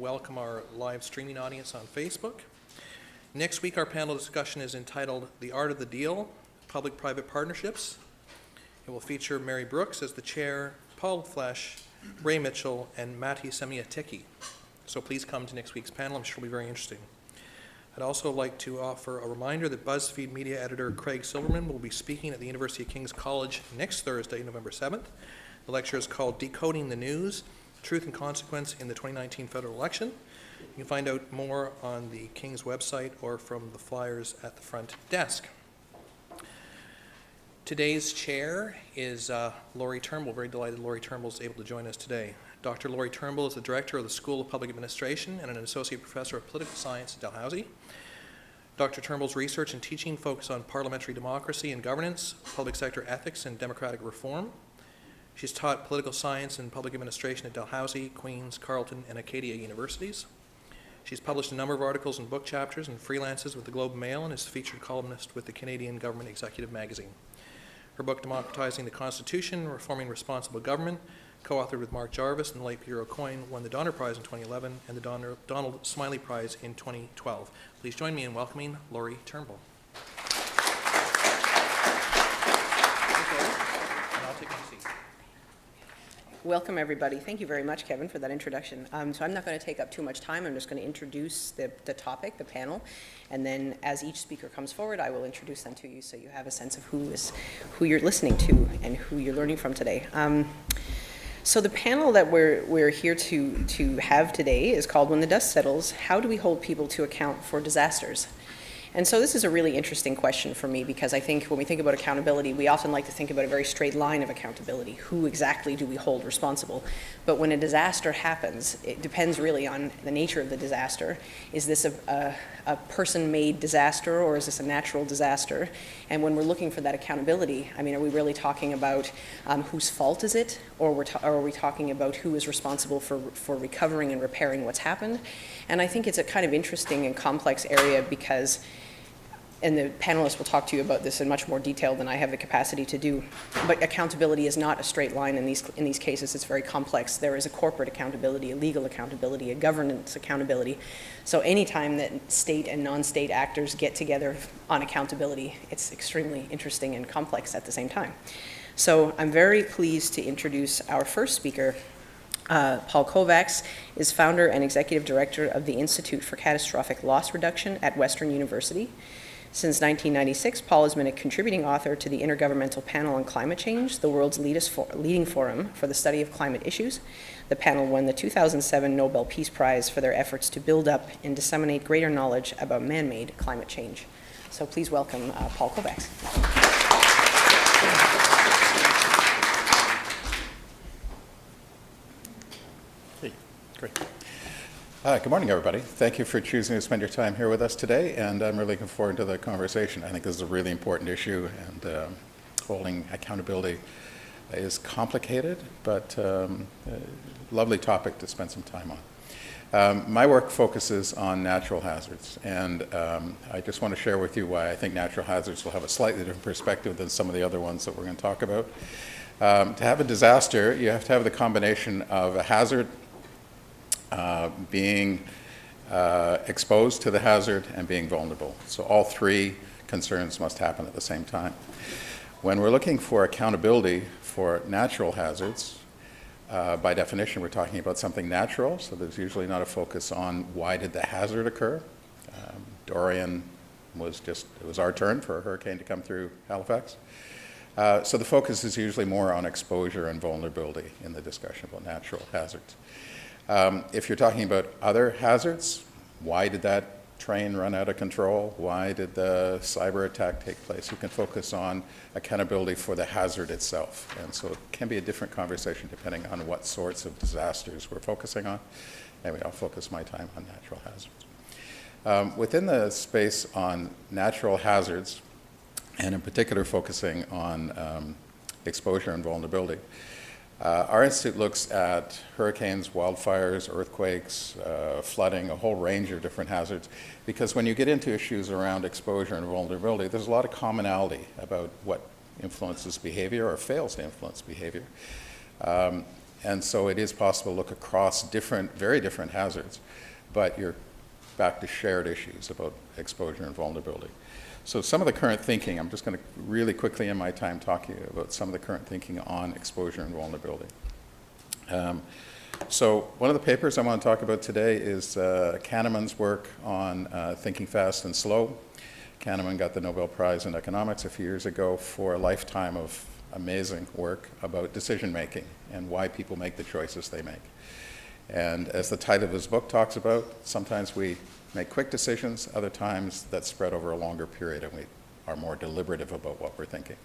welcome our live streaming audience on Facebook. Next week, our panel discussion is entitled The Art of the Deal, Public-Private Partnerships. It will feature Mary Brooks as the chair, Paul Flesch, Ray Mitchell, and Matti Semiaticki. So please come to next week's panel. I'm sure it'll be very interesting. I'd also like to offer a reminder that BuzzFeed media editor Craig Silverman will be speaking at the University of King's College next Thursday, November 7th. The lecture is called Decoding the News, Truth and Consequence in the 2019 Federal Election. You can find out more on the King's website or from the flyers at the front desk. Today's chair is Laurie Turnbull. Very delighted Laurie Turnbull is able to join us today. Dr. Laurie Turnbull is the director of the School of Public Administration and an associate professor of political science at Dalhousie. Dr. Turnbull's research and teaching focus on parliamentary democracy and governance, public sector ethics, and democratic reform. She's taught political science and public administration at Dalhousie, Queen's, Carleton, and Acadia universities. She's published a number of articles and book chapters and freelances with the Globe and Mail and is featured columnist with the Canadian Government Executive magazine. Her book, Democratizing the Constitution, Reforming Responsible Government, co-authored with Mark Jarvis and the late Peter O'Coin, won the Donner Prize in 2011 and the Donald Smiley Prize in 2012. Please join me in welcoming Laurie Turnbull. And I'll take my seat. Welcome, everybody. Thank you very much, Kevin, for that introduction. So I'm not going to take up too much time. I'm just going to introduce the topic, the panel, and then as each speaker comes forward, I will introduce them to you so you have a sense of who you're listening to and who you're learning from today. So the panel that we're here to have today is called When the Dust Settles, How Do We Hold People to Account for Disasters? And so this is a really interesting question for me because I think when we think about accountability, we often like to think about a very straight line of accountability. Who exactly do we hold responsible? But when a disaster happens, it depends really on the nature of the disaster. Is this a person-made disaster or is this a natural disaster? And when we're looking for that accountability, I mean, are we really talking about whose fault is it? Or are we talking about who is responsible for recovering and repairing what's happened? And I think it's a kind of interesting and complex area because, and the panelists will talk to you about this in much more detail than I have the capacity to do, but accountability is not a straight line in these cases. It's very complex. There is a corporate accountability, a legal accountability, a governance accountability. So anytime that state and non-state actors get together on accountability, it's extremely interesting and complex at the same time. So I'm very pleased to introduce our first speaker. Paul Kovacs is founder and executive director of the Institute for Catastrophic Loss Reduction at Western University. Since 1996, Paul has been a contributing author to the Intergovernmental Panel on Climate Change, the world's leading forum for the study of climate issues. The panel won the 2007 Nobel Peace Prize for their efforts to build up and disseminate greater knowledge about man-made climate change. So please welcome Paul Kovacs. Hey, great. Good morning, everybody. Thank you for choosing to spend your time here with us today, and I'm really looking forward to the conversation. I think this is a really important issue, and holding accountability is complicated, but a lovely topic to spend some time on. My work focuses on natural hazards, and I just want to share with you why I think natural hazards will have a slightly different perspective than some of the other ones that we're going to talk about. To have a disaster, you have to have the combination of a hazard, being exposed to the hazard, and being vulnerable. So all three concerns must happen at the same time. When we're looking for accountability for natural hazards, by definition we're talking about something natural, so there's usually not a focus on why did the hazard occur. Dorian it was our turn for a hurricane to come through Halifax. So the focus is usually more on exposure and vulnerability in the discussion about natural hazards. If you're talking about other hazards, why did that train run out of control? Why did the cyber attack take place? You can focus on accountability for the hazard itself. And so it can be a different conversation depending on what sorts of disasters we're focusing on. Anyway, I'll focus my time on natural hazards. Within the space on natural hazards, and in particular focusing on exposure and vulnerability, our institute looks at hurricanes, wildfires, earthquakes, flooding, a whole range of different hazards, because when you get into issues around exposure and vulnerability, there's a lot of commonality about what influences behavior or fails to influence behavior. And so it is possible to look across very different hazards, but you're back to shared issues about exposure and vulnerability. So some of the current thinking, I'm just going to really quickly in my time talk to you about some of the current thinking on exposure and vulnerability. So one of the papers I want to talk about today is Kahneman's work on thinking fast and slow. Kahneman got the Nobel Prize in economics a few years ago for a lifetime of amazing work about decision making and why people make the choices they make. And as the title of his book talks about, sometimes we make quick decisions, other times that spread over a longer period and we are more deliberative about what we're thinking.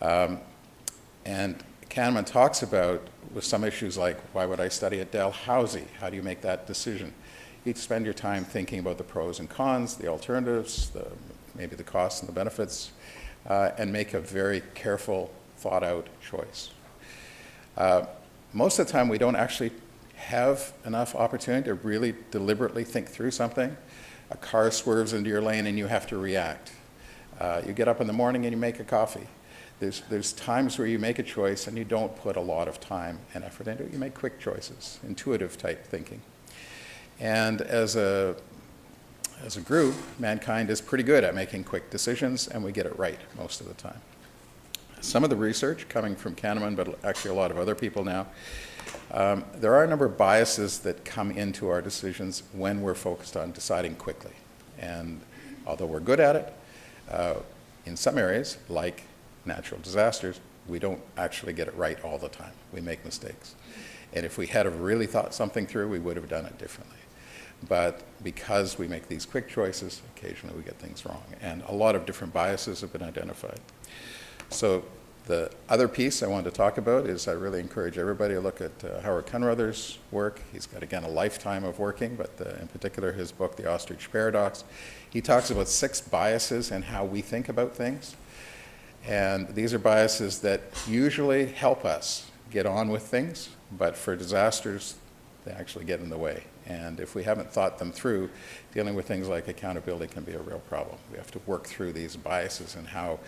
And Kahneman talks about with some issues like, why would I study at Dalhousie? How do you make that decision? You spend your time thinking about the pros and cons, the alternatives, maybe the costs and the benefits, and make a very careful, thought-out choice. Most of the time, we don't actually have enough opportunity to really deliberately think through something. A car swerves into your lane and you have to react. You get up in the morning and you make a coffee. There's times where you make a choice and you don't put a lot of time and effort into it. You make quick choices, intuitive type thinking. And as a group, mankind is pretty good at making quick decisions, and we get it right most of the time. Some of the research coming from Kahneman, but actually a lot of other people now, there are a number of biases that come into our decisions when we're focused on deciding quickly. And although we're good at it, in some areas, like natural disasters, we don't actually get it right all the time. We make mistakes. And if we had have really thought something through, we would have done it differently. But because we make these quick choices, occasionally we get things wrong. And a lot of different biases have been identified. So the other piece I wanted to talk about is I really encourage everybody to look at Howard Kunruther's work. He's got, again, a lifetime of working, but in particular his book, The Ostrich Paradox. He talks about 6 biases and how we think about things. And these are biases that usually help us get on with things, but for disasters, they actually get in the way. And if we haven't thought them through, dealing with things like accountability can be a real problem. We have to work through these biases and how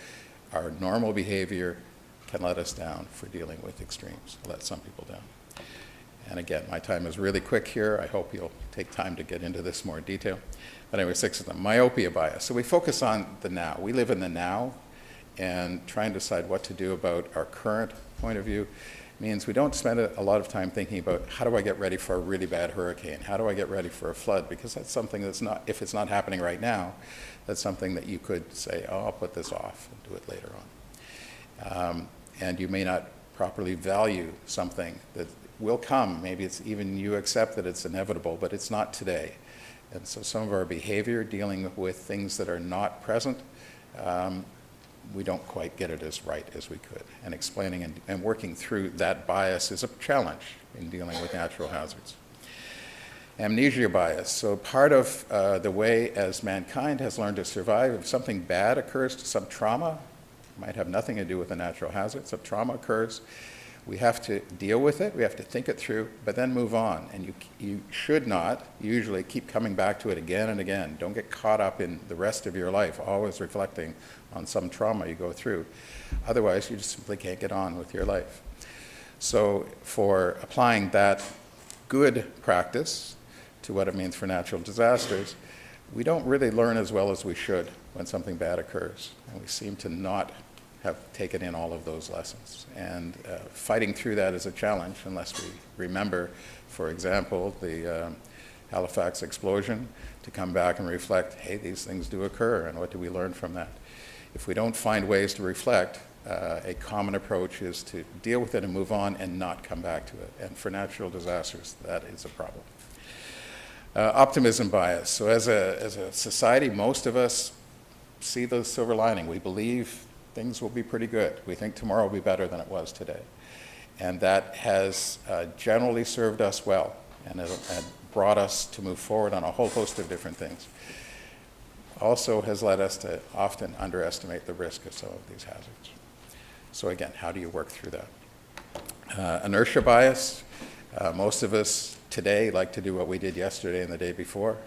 our normal behavior can let us down for dealing with extremes, let some people down. And again, my time is really quick here. I hope you'll take time to get into this more detail. But anyway, 6 of them. Myopia bias. So we focus on the now. We live in the now, and trying to decide what to do about our current point of view means we don't spend a lot of time thinking about how do I get ready for a really bad hurricane? How do I get ready for a flood? Because that's something that's not, if it's not happening right now, that's something that you could say, oh, I'll put this off and do it later on. And you may not properly value something that will come. Maybe it's even you accept that it's inevitable, but it's not today. And so some of our behavior dealing with things that are not present, we don't quite get it as right as we could. And explaining and working through that bias is a challenge in dealing with natural hazards. Amnesia bias. So part of the way as mankind has learned to survive, if something bad occurs, some trauma, might have nothing to do with a natural hazard, some trauma occurs, we have to deal with it, we have to think it through, but then move on. And you should not usually keep coming back to it again and again. Don't get caught up in the rest of your life, always reflecting on some trauma you go through. Otherwise, you just simply can't get on with your life. So for applying that good practice to what it means for natural disasters, we don't really learn as well as we should when something bad occurs. And we seem to not have taken in all of those lessons. And fighting through that is a challenge unless we remember, for example, the Halifax explosion, to come back and reflect, hey, these things do occur, and what do we learn from that? If we don't find ways to reflect, a common approach is to deal with it and move on and not come back to it. And for natural disasters, that is a problem. Optimism bias. So as a society, most of us see the silver lining. We believe things will be pretty good. We think tomorrow will be better than it was today. And that has generally served us well and brought us to move forward on a whole host of different things. Also has led us to often underestimate the risk of some of these hazards. So again, how do you work through that? Inertia bias. Most of us today like to do what we did yesterday and the day before,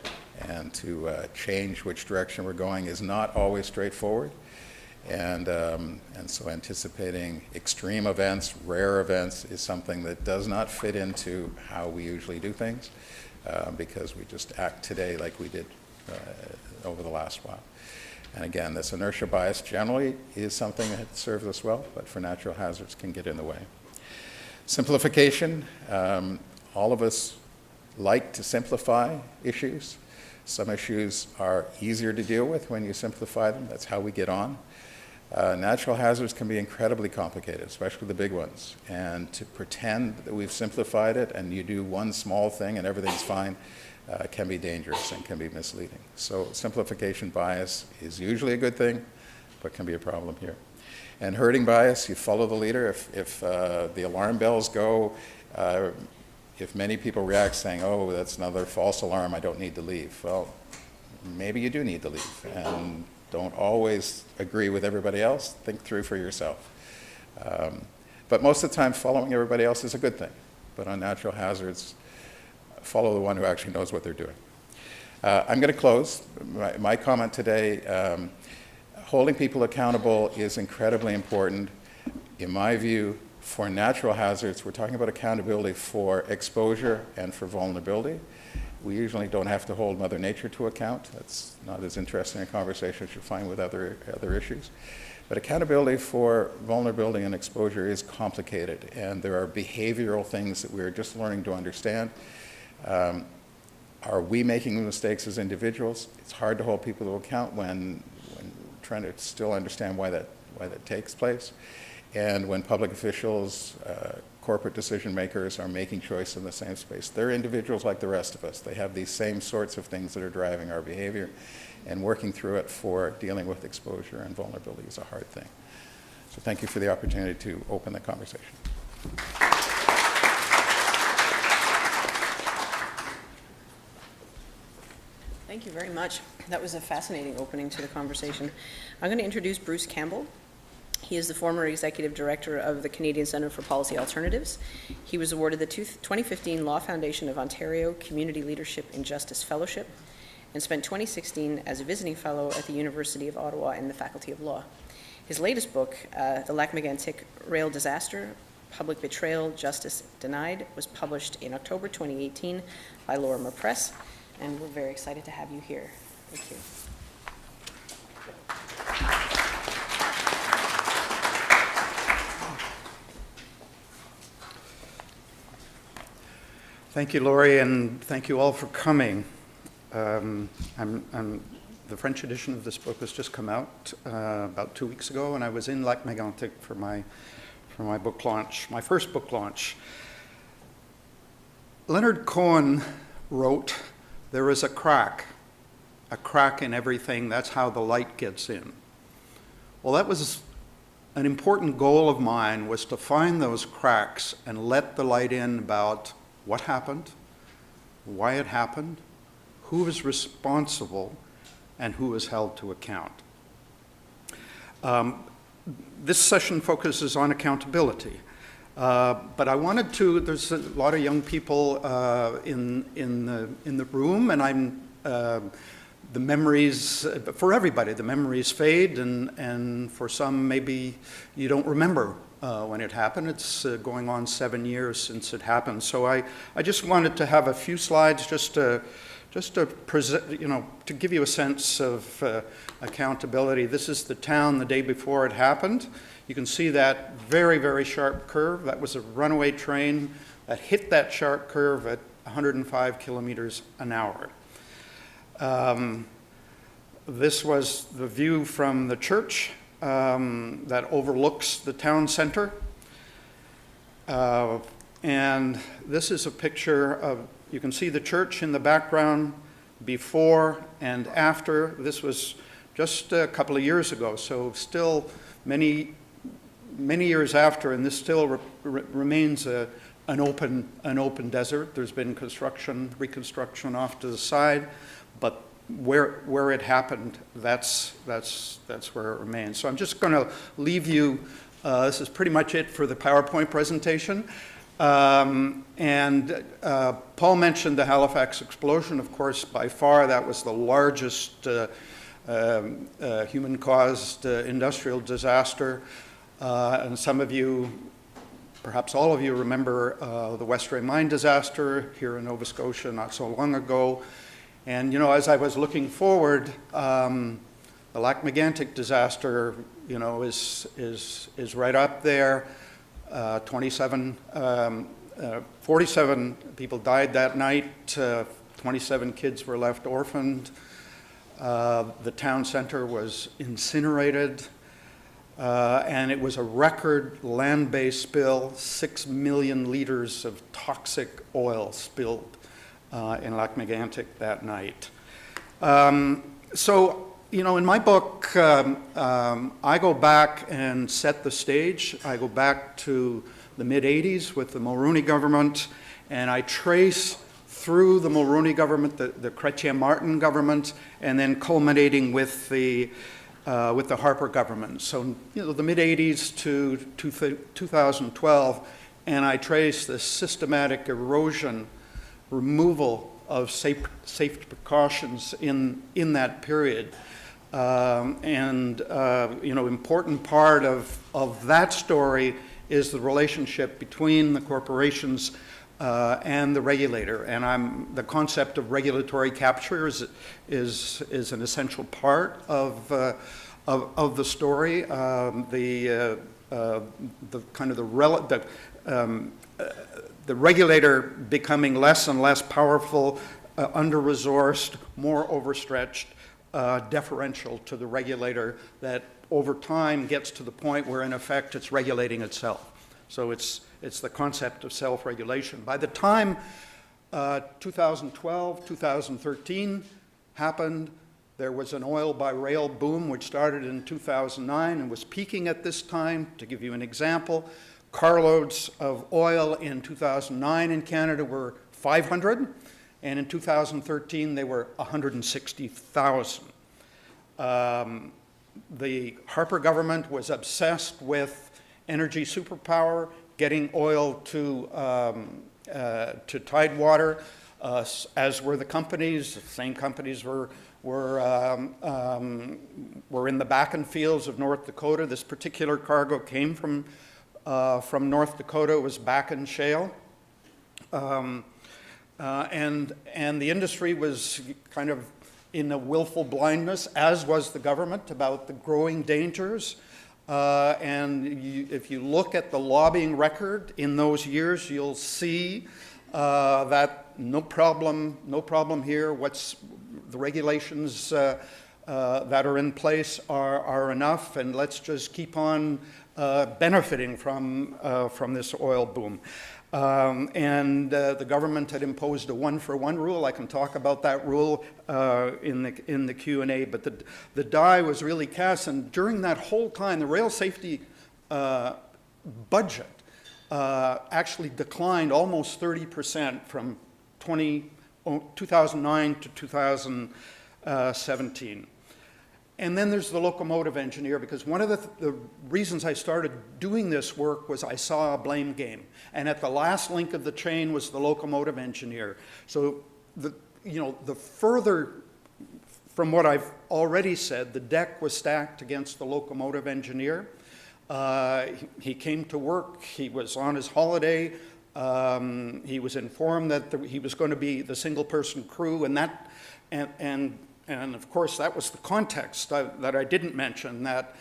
and to change which direction we're going is not always straightforward. And so anticipating extreme events, rare events, is something that does not fit into how we usually do things, because we just act today like we did over the last while. And again, this inertia bias generally is something that serves us well, but for natural hazards can get in the way. Simplification. All of us like to simplify issues. Some issues are easier to deal with when you simplify them. That's how we get on. Natural hazards can be incredibly complicated, especially the big ones. And to pretend that we've simplified it and you do one small thing and everything's fine can be dangerous and can be misleading. So simplification bias is usually a good thing, but can be a problem here. And herding bias, you follow the leader. If the alarm bells go, if many people react saying, oh, that's another false alarm, I don't need to leave. Well, maybe you do need to leave. And don't always agree with everybody else. Think through for yourself. But most of the time, following everybody else is a good thing. But on natural hazards, follow the one who actually knows what they're doing. I'm going to close. My comment today, holding people accountable is incredibly important. In my view, for natural hazards, we're talking about accountability for exposure and for vulnerability. We usually don't have to hold Mother Nature to account. That's not as interesting a conversation as you find with other issues. But accountability for vulnerability and exposure is complicated, and there are behavioral things that we're just learning to understand. Are we making mistakes as individuals? It's hard to hold people to account when trying to still understand why that takes place. And when public officials, corporate decision makers are making choice in the same space. They're individuals like the rest of us. They have these same sorts of things that are driving our behavior, and working through it for dealing with exposure and vulnerability is a hard thing. So thank you for the opportunity to open the conversation. Thank you very much. That was a fascinating opening to the conversation. I'm going to introduce Bruce Campbell. He is the former Executive Director of the Canadian Centre for Policy Alternatives. He was awarded the 2015 Law Foundation of Ontario Community Leadership in Justice Fellowship and spent 2016 as a visiting fellow at the University of Ottawa in the Faculty of Law. His latest book, The Lac-Mégantic Rail Disaster, Public Betrayal, Justice Denied, was published in October 2018 by Lorimer Press, and we're very excited to have you here. Thank you. Thank you, Laurie, and thank you all for coming. The French edition of this book has just come out about 2 weeks ago, and I was in Lac-Mégantic for my book launch, my first book launch. Leonard Cohen wrote, "There is a crack in everything. That's how the light gets in." Well, that was an important goal of mine, was to find those cracks and let the light in about what happened, why it happened, who was responsible, and who was held to account. This session focuses on accountability, but I wanted to, there's a lot of young people in the room, and the memories, for everybody, the memories fade, and for some maybe you don't remember when it happened. It's going on 7 years since it happened. So I just wanted to have a few slides just to present, to give you a sense of accountability. This is the town the day before it happened. You can see that very, very sharp curve. That was a runaway train that hit that sharp curve at 105 kilometers an hour. This was the view from the church that overlooks the town center. And this is a picture of, you can see the church in the background before and after. This was just a couple of years ago, so still many years after, and this still remains an open desert. There's been reconstruction off to the side, but where it happened, that's where it remains. So I'm just going to leave you. This is pretty much it for the PowerPoint presentation. Paul mentioned the Halifax explosion. Of course, by far that was the largest human-caused industrial disaster. And some of you, perhaps all of you, remember the Westray mine disaster here in Nova Scotia not so long ago. And, you know, as I was looking forward, the Lac-Mégantic disaster, you know, is right up there. 47 people died that night. 27 kids were left orphaned. The town center was incinerated. And it was a record land-based spill, 6 million liters of toxic oil spilled in Lac-Mégantic that night. So, you know, in my book, I go back and set the stage. I go back to the mid-'80s with the Mulroney government, and I trace through the Mulroney government, the Chrétien-Martin government, and then culminating with the Harper government. So, you know, the mid-'80s to 2012, and I trace the systematic erosion, removal of safety precautions in that period. You know, important part of that story is the relationship between the corporations and the regulator. And the concept of regulatory capture is an essential part of the story. The regulator becoming less and less powerful, under-resourced, more overstretched, deferential to the regulator, that over time gets to the point where in effect it's regulating itself. So it's the concept of self-regulation. By the time 2012, 2013 happened, there was an oil by rail boom which started in 2009 and was peaking at this time. To give you an example, carloads of oil in 2009 in Canada were 500, and in 2013 they were 160,000. The Harper government was obsessed with energy superpower, getting oil to tidewater, as were the companies. The same companies were in the Bakken fields of North Dakota. This particular cargo came from North Dakota. It was Bakken shale. And the industry was kind of in a willful blindness, as was the government, about the growing dangers. If you look at the lobbying record in those years, you'll see that no problem here. The regulations that are in place are enough, and let's just keep on benefiting from this oil boom. The government had imposed a one-for-one rule. I can talk about that rule in the Q&A, but the die was really cast, and during that whole time, the rail safety budget actually declined almost 30% from 2009 to 2017. And then there's the locomotive engineer, because one of the reasons I started doing this work was I saw a blame game. And at the last link of the chain was the locomotive engineer. So, the further from what I've already said, the deck was stacked against the locomotive engineer. He came to work, he was on his holiday, he was informed that he was going to be the single-person crew, and of course, that was the context that I didn't mention, that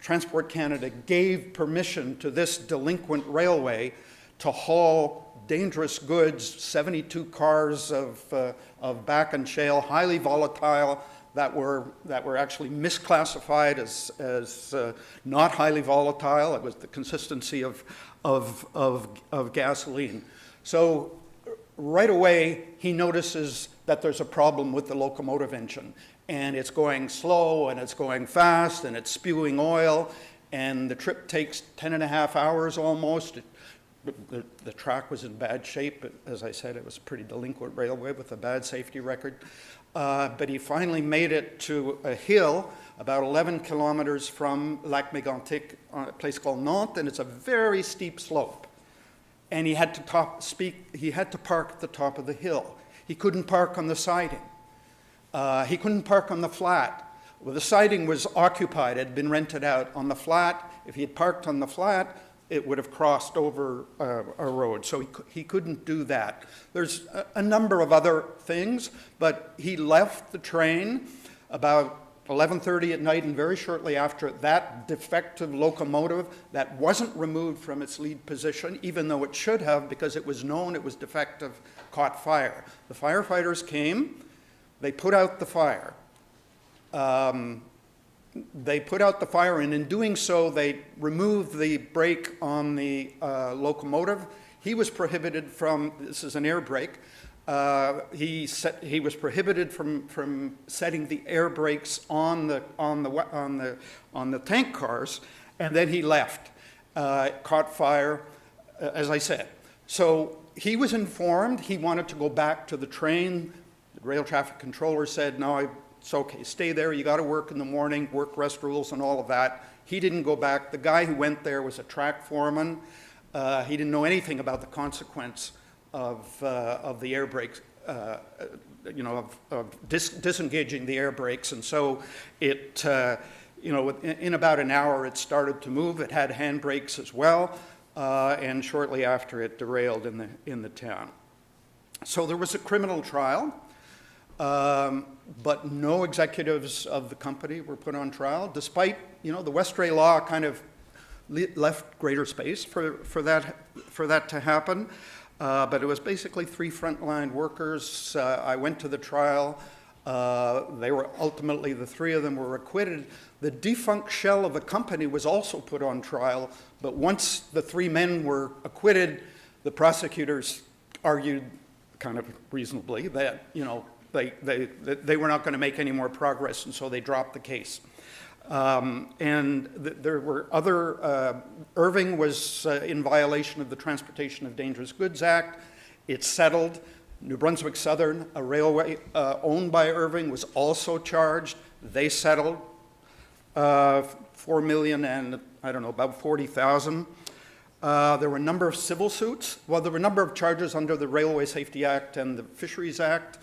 Transport Canada gave permission to this delinquent railway to haul dangerous goods, 72 cars of Bakken shale, highly volatile, that were actually misclassified as not highly volatile. It was the consistency of gasoline. So right away, he notices that there's a problem with the locomotive engine, and it's going slow, and it's going fast, and it's spewing oil, and the trip takes 10.5 hours almost. The track was in bad shape. As I said, it was a pretty delinquent railway with a bad safety record. But he finally made it to a hill about 11 kilometers from Lac-Mégantic, a place called Nantes, and it's a very steep slope. And he had to park at the top of the hill. He couldn't park on the siding. He couldn't park on the flat. Well, the siding was occupied, it had been rented out on the flat. If he had parked on the flat, it would have crossed over a road, so he couldn't do that. There's a number of other things, but he left the train about 11:30 at night, and very shortly after, that defective locomotive that wasn't removed from its lead position, even though it should have, because it was known it was defective, caught fire. The firefighters came, they put out the fire. They put out the fire, and in doing so, they removed the brake on the locomotive. He was prohibited from, this is an air brake, he was prohibited from setting the air brakes on the tank cars, and then he left, caught fire, as I said. So he was informed he wanted to go back to the train. The rail traffic controller said, no, it's okay, stay there, you got to work in the morning, work rest rules and all of that. He didn't go back. The guy who went there was a track foreman. He didn't know anything about the consequence of the air brakes, disengaging the air brakes. And so it, in about an hour it started to move. It had handbrakes as well, and shortly after it derailed in the town. So there was a criminal trial. But no executives of the company were put on trial, despite, the Westray law kind of left greater space for that to happen. But it was basically 3 frontline workers. I went to the trial. They were ultimately, the 3 of them were acquitted. The defunct shell of the company was also put on trial, but once the 3 men were acquitted, the prosecutors argued kind of reasonably that, they were not going to make any more progress, and so they dropped the case. There were other, Irving was in violation of the Transportation of Dangerous Goods Act. It settled. New Brunswick Southern, a railway owned by Irving, was also charged. They settled $4 million and, about 40,000. There were a number of civil suits. Well, there were a number of charges under the Railway Safety Act and the Fisheries Act.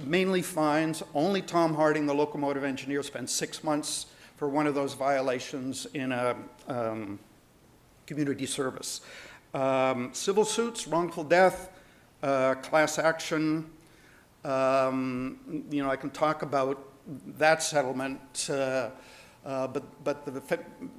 Mainly fines. Only Tom Harding, the locomotive engineer, spent 6 months for one of those violations in a community service. Civil suits, wrongful death, class action. I can talk about that settlement, but the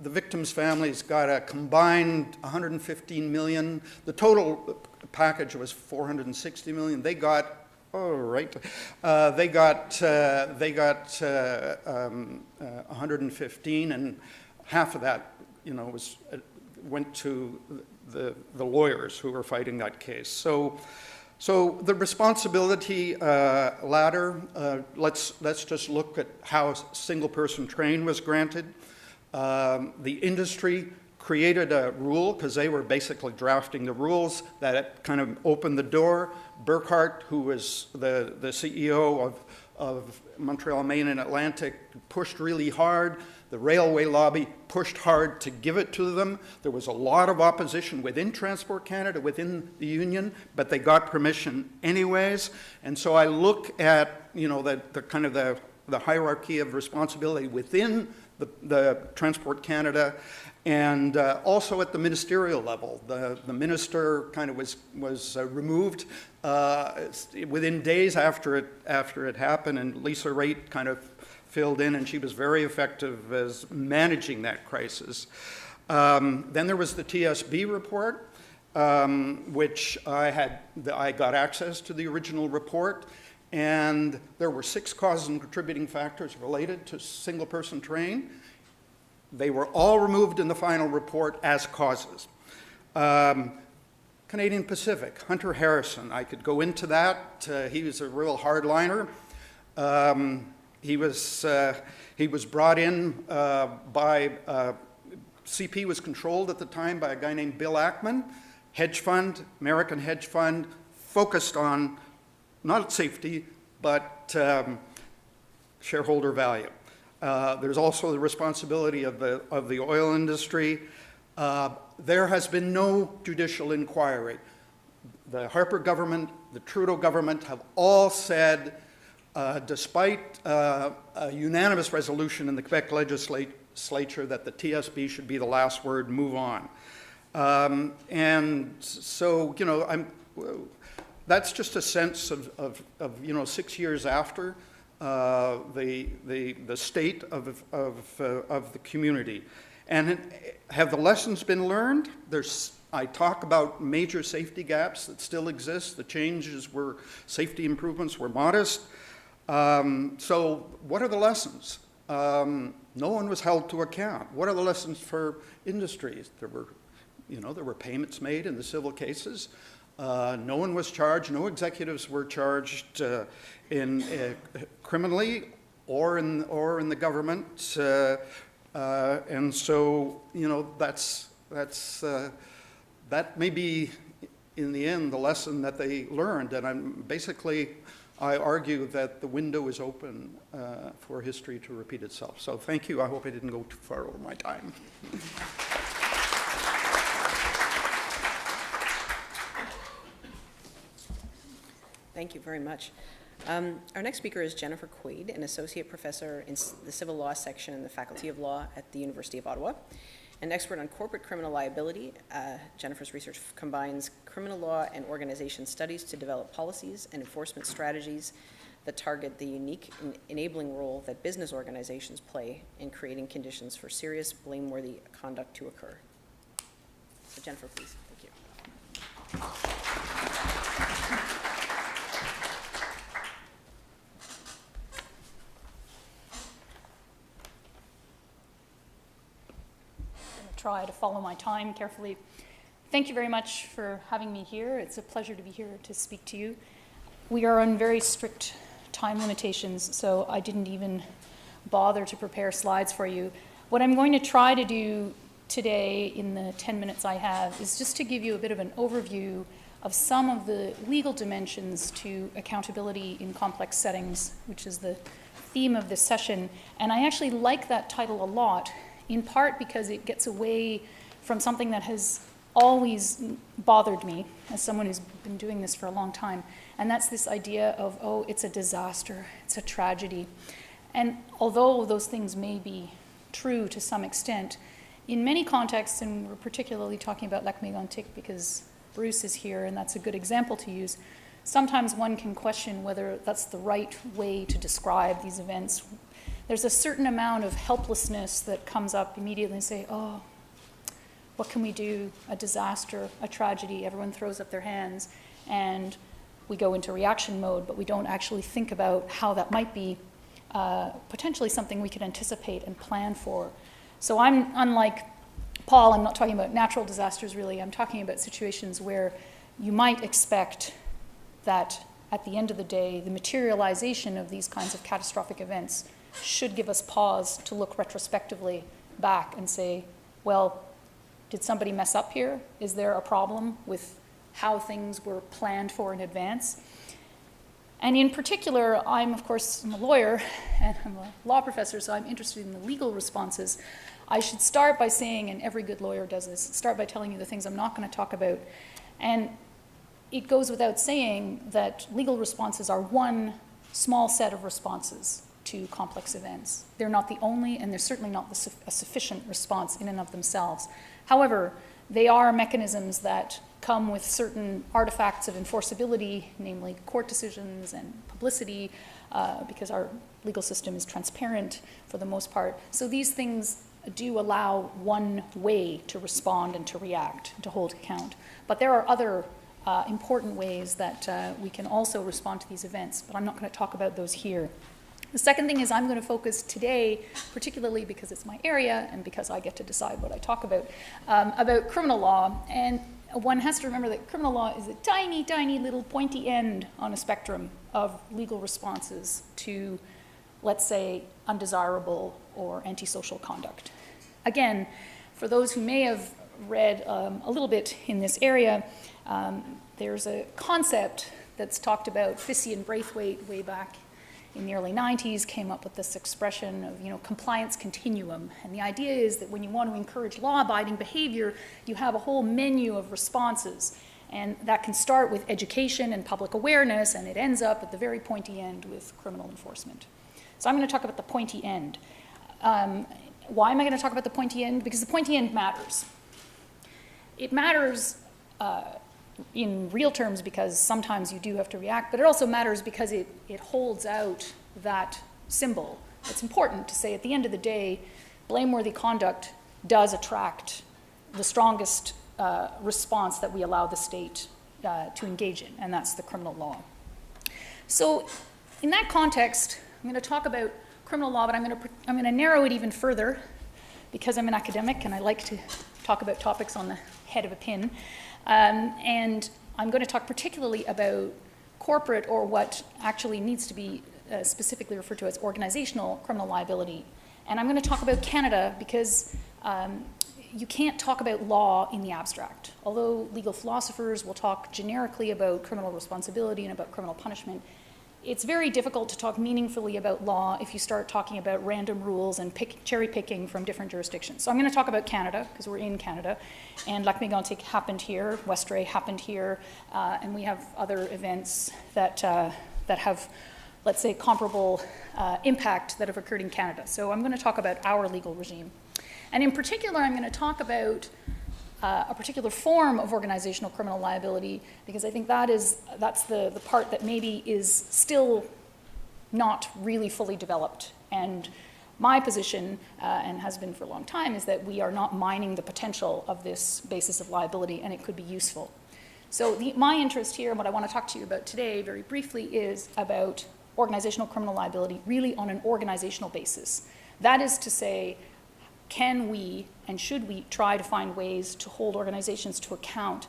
victims' families got a combined $115 million. The total package was $460 million. They got they got 115, and half of that, went to the lawyers who were fighting that case. So the responsibility ladder. Let's just look at how a single-person train was granted. The industry created a rule, because they were basically drafting the rules, that it kind of opened the door. Burkhart, who was the CEO of Montreal, Maine and Atlantic, pushed really hard. The railway lobby pushed hard to give it to them. There was a lot of opposition within Transport Canada, within the union, but they got permission anyways. And so I look at, the kind of the hierarchy of responsibility within the Transport Canada, and also at the ministerial level. The minister kind of was removed within days after it happened, and Lisa Raitt kind of filled in, and she was very effective as managing that crisis. Then there was the TSB report, which I got access to the original report, and there were 6 causes and contributing factors related to single-person train. They were all removed in the final report as causes. Canadian Pacific, Hunter Harrison, I could go into that. He was a real hardliner. He was brought in by, CP was controlled at the time by a guy named Bill Ackman, hedge fund, American hedge fund, focused on not safety, but shareholder value. There's also the responsibility of the oil industry. There has been no judicial inquiry. The Harper government, the Trudeau government have all said despite a unanimous resolution in the Quebec legislature that the TSB should be the last word, move on. And so, you know, that's just a sense of you know, 6 years after the state of the community. And have the lessons been learned? I talk about major safety gaps that still exist. The changes were, safety improvements were modest. So what are the lessons? No one was held to account. What are the lessons for industries? There were payments made in the civil cases. No one was charged. No executives were charged criminally or in the government. And so, you know, that may be, in the end, the lesson that they learned. And I argue that the window is open for history to repeat itself. So thank you. I hope I didn't go too far over my time. Thank you very much. Our next speaker is Jennifer Quaid, an associate professor in the civil law section in the Faculty of Law at the University of Ottawa. An expert on corporate criminal liability, Jennifer's research combines criminal law and organization studies to develop policies and enforcement strategies that target the unique and enabling role that business organizations play in creating conditions for serious, blameworthy conduct to occur. So Jennifer, please. Thank you. Try to follow my time carefully. Thank you very much for having me here. It's a pleasure to be here to speak to you. We are on very strict time limitations, so I didn't even bother to prepare slides for you. What I'm going to try to do today in the 10 minutes I have is just to give you a bit of an overview of some of the legal dimensions to accountability in complex settings, which is the theme of this session. And I actually like that title a lot, in part because it gets away from something that has always bothered me as someone who's been doing this for a long time, and that's this idea of, oh, it's a disaster, it's a tragedy. And although those things may be true to some extent, in many contexts, and we're particularly talking about Lac-Mégantic because Bruce is here and that's a good example to use, sometimes one can question whether that's the right way to describe these events. There's a certain amount of helplessness that comes up immediately and say, oh, what can we do? A disaster, a tragedy, everyone throws up their hands, and we go into reaction mode, but we don't actually think about how that might be potentially something we could anticipate and plan for. So I'm, unlike Paul, I'm not talking about natural disasters really, I'm talking about situations where you might expect that at the end of the day, the materialization of these kinds of catastrophic events should give us pause to look retrospectively back and say, well, did somebody mess up here? Is there a problem with how things were planned for in advance? And in particular, I'm a lawyer and I'm a law professor, so I'm interested in the legal responses. I should start by saying, and every good lawyer does this, start by telling you the things I'm not going to talk about. And it goes without saying that legal responses are one small set of responses to complex events. They're not the only, and they're certainly not a sufficient response in and of themselves. However, they are mechanisms that come with certain artifacts of enforceability, namely court decisions and publicity, because our legal system is transparent for the most part. So these things do allow one way to respond and to react, to hold account. But there are other important ways that we can also respond to these events, but I'm not going to talk about those here. The second thing is I'm going to focus today, particularly because it's my area and because I get to decide what I talk about criminal law. And one has to remember that criminal law is a tiny, tiny little pointy end on a spectrum of legal responses to, let's say, undesirable or antisocial conduct. Again, for those who may have read a little bit in this area, there's a concept that's talked about. Fissy and Braithwaite, way back in the early 90s, came up with this expression of, compliance continuum. And the idea is that when you want to encourage law-abiding behavior, you have a whole menu of responses. And that can start with education and public awareness, and it ends up at the very pointy end with criminal enforcement. So I'm going to talk about the pointy end. Why am I going to talk about the pointy end? Because the pointy end matters. It matters in real terms because sometimes you do have to react, but it also matters because it holds out that symbol. It's important to say at the end of the day, blameworthy conduct does attract the strongest response that we allow the state to engage in, and that's the criminal law. So in that context, I'm going to talk about criminal law, but I'm going to narrow it even further because I'm an academic and I like to talk about topics on the head of a pin. And I'm going to talk particularly about corporate, or what actually needs to be specifically referred to as organizational criminal liability. And I'm going to talk about Canada because you can't talk about law in the abstract. Although legal philosophers will talk generically about criminal responsibility and about criminal punishment, it's very difficult to talk meaningfully about law if you start talking about random rules and cherry picking from different jurisdictions. So I'm going to talk about Canada, because we're in Canada, and Lac-Mégantic happened here, Westray happened here, and we have other events that have, let's say, comparable impact that have occurred in Canada. So I'm going to talk about our legal regime. And in particular, I'm going to talk about a particular form of organizational criminal liability, because I think that's the part that maybe is still not really fully developed. And my position, and has been for a long time, is that we are not mining the potential of this basis of liability, and it could be useful. So my interest here, and what I want to talk to you about today very briefly, is about organizational criminal liability really on an organizational basis. That is to say, can we and should we try to find ways to hold organizations to account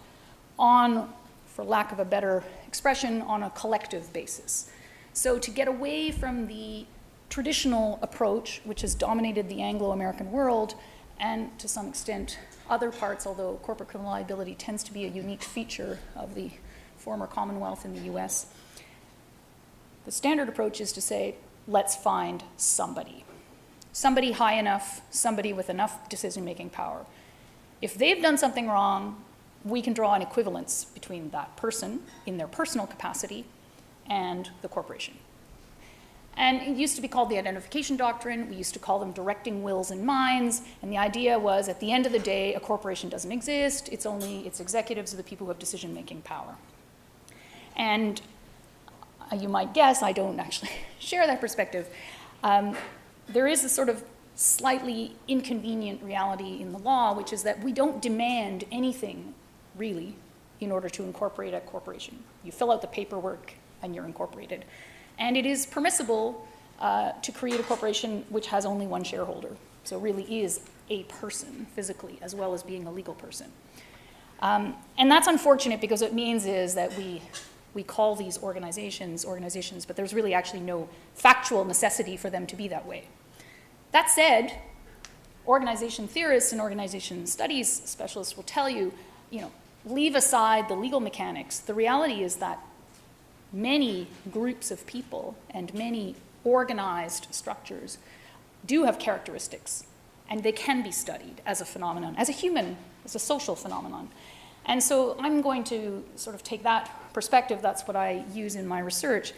on, for lack of a better expression, on a collective basis? So to get away from the traditional approach, which has dominated the Anglo-American world, and to some extent other parts, although corporate criminal liability tends to be a unique feature of the former Commonwealth in the US, the standard approach is to say, let's find somebody. Somebody high enough, somebody with enough decision-making power. If they've done something wrong, we can draw an equivalence between that person in their personal capacity and the corporation. And it used to be called the identification doctrine. We used to call them directing wills and minds. And the idea was, at the end of the day, a corporation doesn't exist. It's only its executives are the people who have decision-making power. And you might guess I don't actually share that perspective. There is a sort of slightly inconvenient reality in the law, which is that we don't demand anything, really, in order to incorporate a corporation. You fill out the paperwork and you're incorporated. And it is permissible to create a corporation which has only one shareholder. So it really is a person physically, as well as being a legal person. And that's unfortunate, because what it means is that we call these organizations, but there's really actually no factual necessity for them to be that way. That said, organization theorists and organization studies specialists will tell you, leave aside the legal mechanics. The reality is that many groups of people and many organized structures do have characteristics, and they can be studied as a phenomenon, as a social phenomenon. And so I'm going to sort of take that perspective, that's what I use in my research,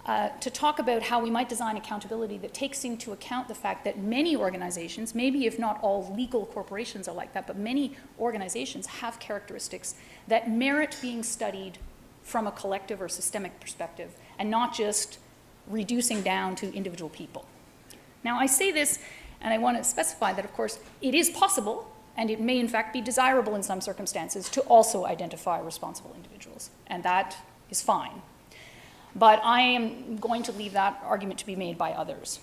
to talk about how we might design accountability that takes into account the fact that many organizations, maybe if not all legal corporations are like that, but many organizations have characteristics that merit being studied from a collective or systemic perspective, and not just reducing down to individual people. Now, I say this, and I want to specify that, of course, it is possible, and it may in fact be desirable in some circumstances, to also identify responsible individuals, and that is fine. But I am going to leave that argument to be made by others.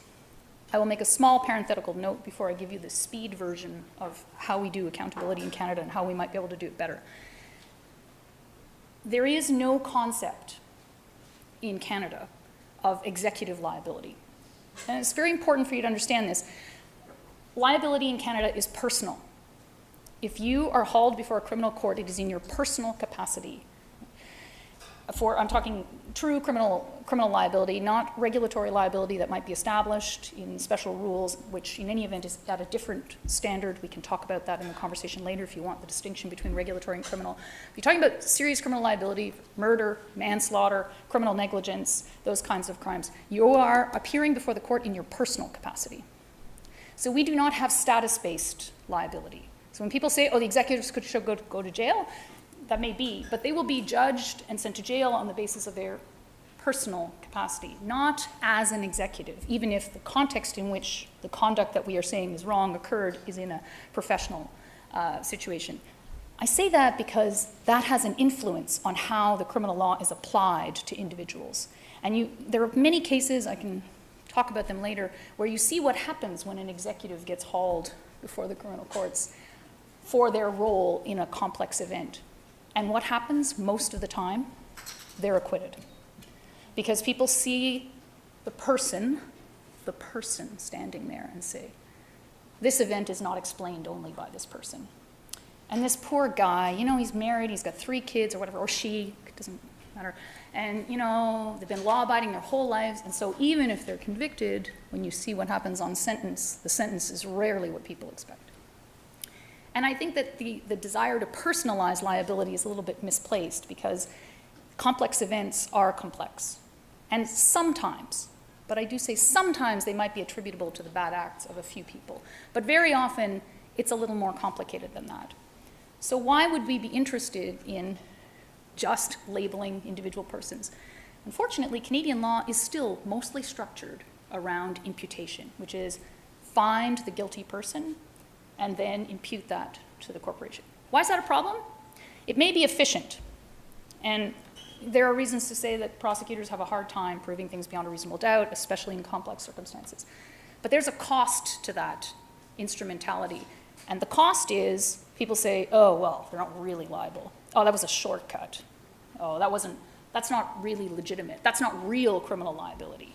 I will make a small parenthetical note before I give you the speed version of how we do accountability in Canada and how we might be able to do it better. There is no concept in Canada of executive liability. And it's very important for you to understand this. Liability in Canada is personal. If you are hauled before a criminal court, it is in your personal capacity. I'm talking true criminal liability, not regulatory liability that might be established in special rules, which in any event is at a different standard. We can talk about that in the conversation later if you want the distinction between regulatory and criminal. If you're talking about serious criminal liability, murder, manslaughter, criminal negligence, those kinds of crimes, you are appearing before the court in your personal capacity. So we do not have status-based liability. So when people say, oh, the executives should go to jail, that may be, but they will be judged and sent to jail on the basis of their personal capacity, not as an executive, even if the context in which the conduct that we are saying is wrong occurred is in a professional situation. I say that because that has an influence on how the criminal law is applied to individuals. And there are many cases, I can talk about them later, where you see what happens when an executive gets hauled before the criminal courts for their role in a complex event. And what happens most of the time? They're acquitted. Because people see the person standing there and say, this event is not explained only by this person. And this poor guy, he's married, he's got 3 kids or whatever, or she, it doesn't matter. And, they've been law-abiding their whole lives. And so even if they're convicted, when you see what happens on sentence, the sentence is rarely what people expect. And I think that the desire to personalize liability is a little bit misplaced because complex events are complex. And sometimes, but I do say sometimes, they might be attributable to the bad acts of a few people. But very often, it's a little more complicated than that. So why would we be interested in just labeling individual persons? Unfortunately, Canadian law is still mostly structured around imputation, which is find the guilty person and then impute that to the corporation. Why is that a problem? It may be efficient, and there are reasons to say that prosecutors have a hard time proving things beyond a reasonable doubt, especially in complex circumstances. But there's a cost to that instrumentality, and the cost is people say, oh, well, they're not really liable. Oh, that was a shortcut. Oh, that's not really legitimate. That's not real criminal liability.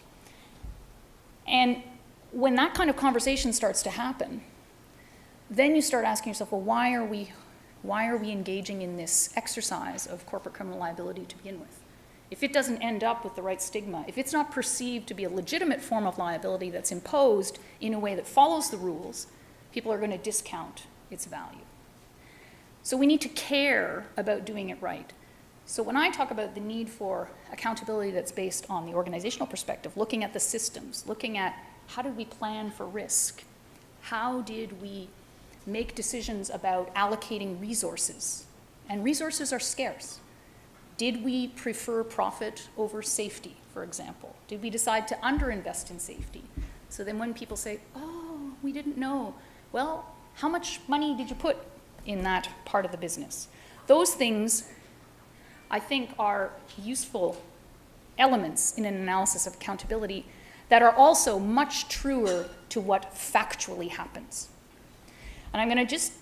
And when that kind of conversation starts to happen, then you start asking yourself, well, why are we engaging in this exercise of corporate criminal liability to begin with? If it doesn't end up with the right stigma, if it's not perceived to be a legitimate form of liability that's imposed in a way that follows the rules, people are going to discount its value. So we need to care about doing it right. So when I talk about the need for accountability that's based on the organizational perspective, looking at the systems, looking at how did we plan for risk, how did we make decisions about allocating resources, and resources are scarce. Did we prefer profit over safety, for example? Did we decide to underinvest in safety? So then when people say, oh, we didn't know, well, how much money did you put in that part of the business? Those things, I think, are useful elements in an analysis of accountability that are also much truer to what factually happens. And I'm going to just,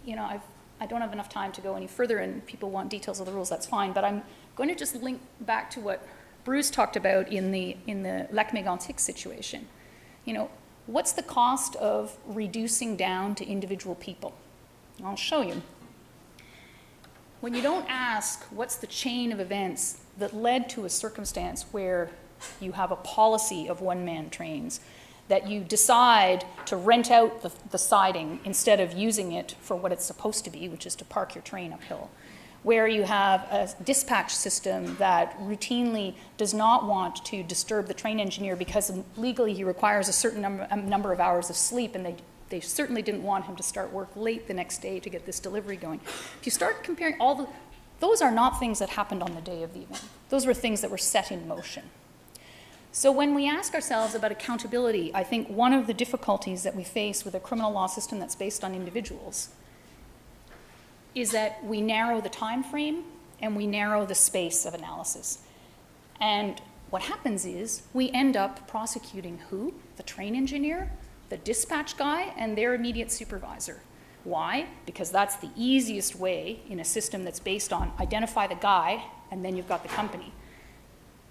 I don't have enough time to go any further, and people want details of the rules, that's fine, but I'm going to just link back to what Bruce talked about in the Lac-Mégantic situation. What's the cost of reducing down to individual people? I'll show you. When you don't ask what's the chain of events that led to a circumstance where you have a policy of one-man trains, that you decide to rent out the siding instead of using it for what it's supposed to be, which is to park your train uphill, where you have a dispatch system that routinely does not want to disturb the train engineer because legally he requires a certain number of hours of sleep, and they certainly didn't want him to start work late the next day to get this delivery going. If you start comparing those are not things that happened on the day of the event. Those were things that were set in motion. So when we ask ourselves about accountability, I think one of the difficulties that we face with a criminal law system that's based on individuals is that we narrow the time frame and we narrow the space of analysis. And what happens is we end up prosecuting who? The train engineer, the dispatch guy, and their immediate supervisor. Why? Because that's the easiest way in a system that's based on identify the guy and then you've got the company.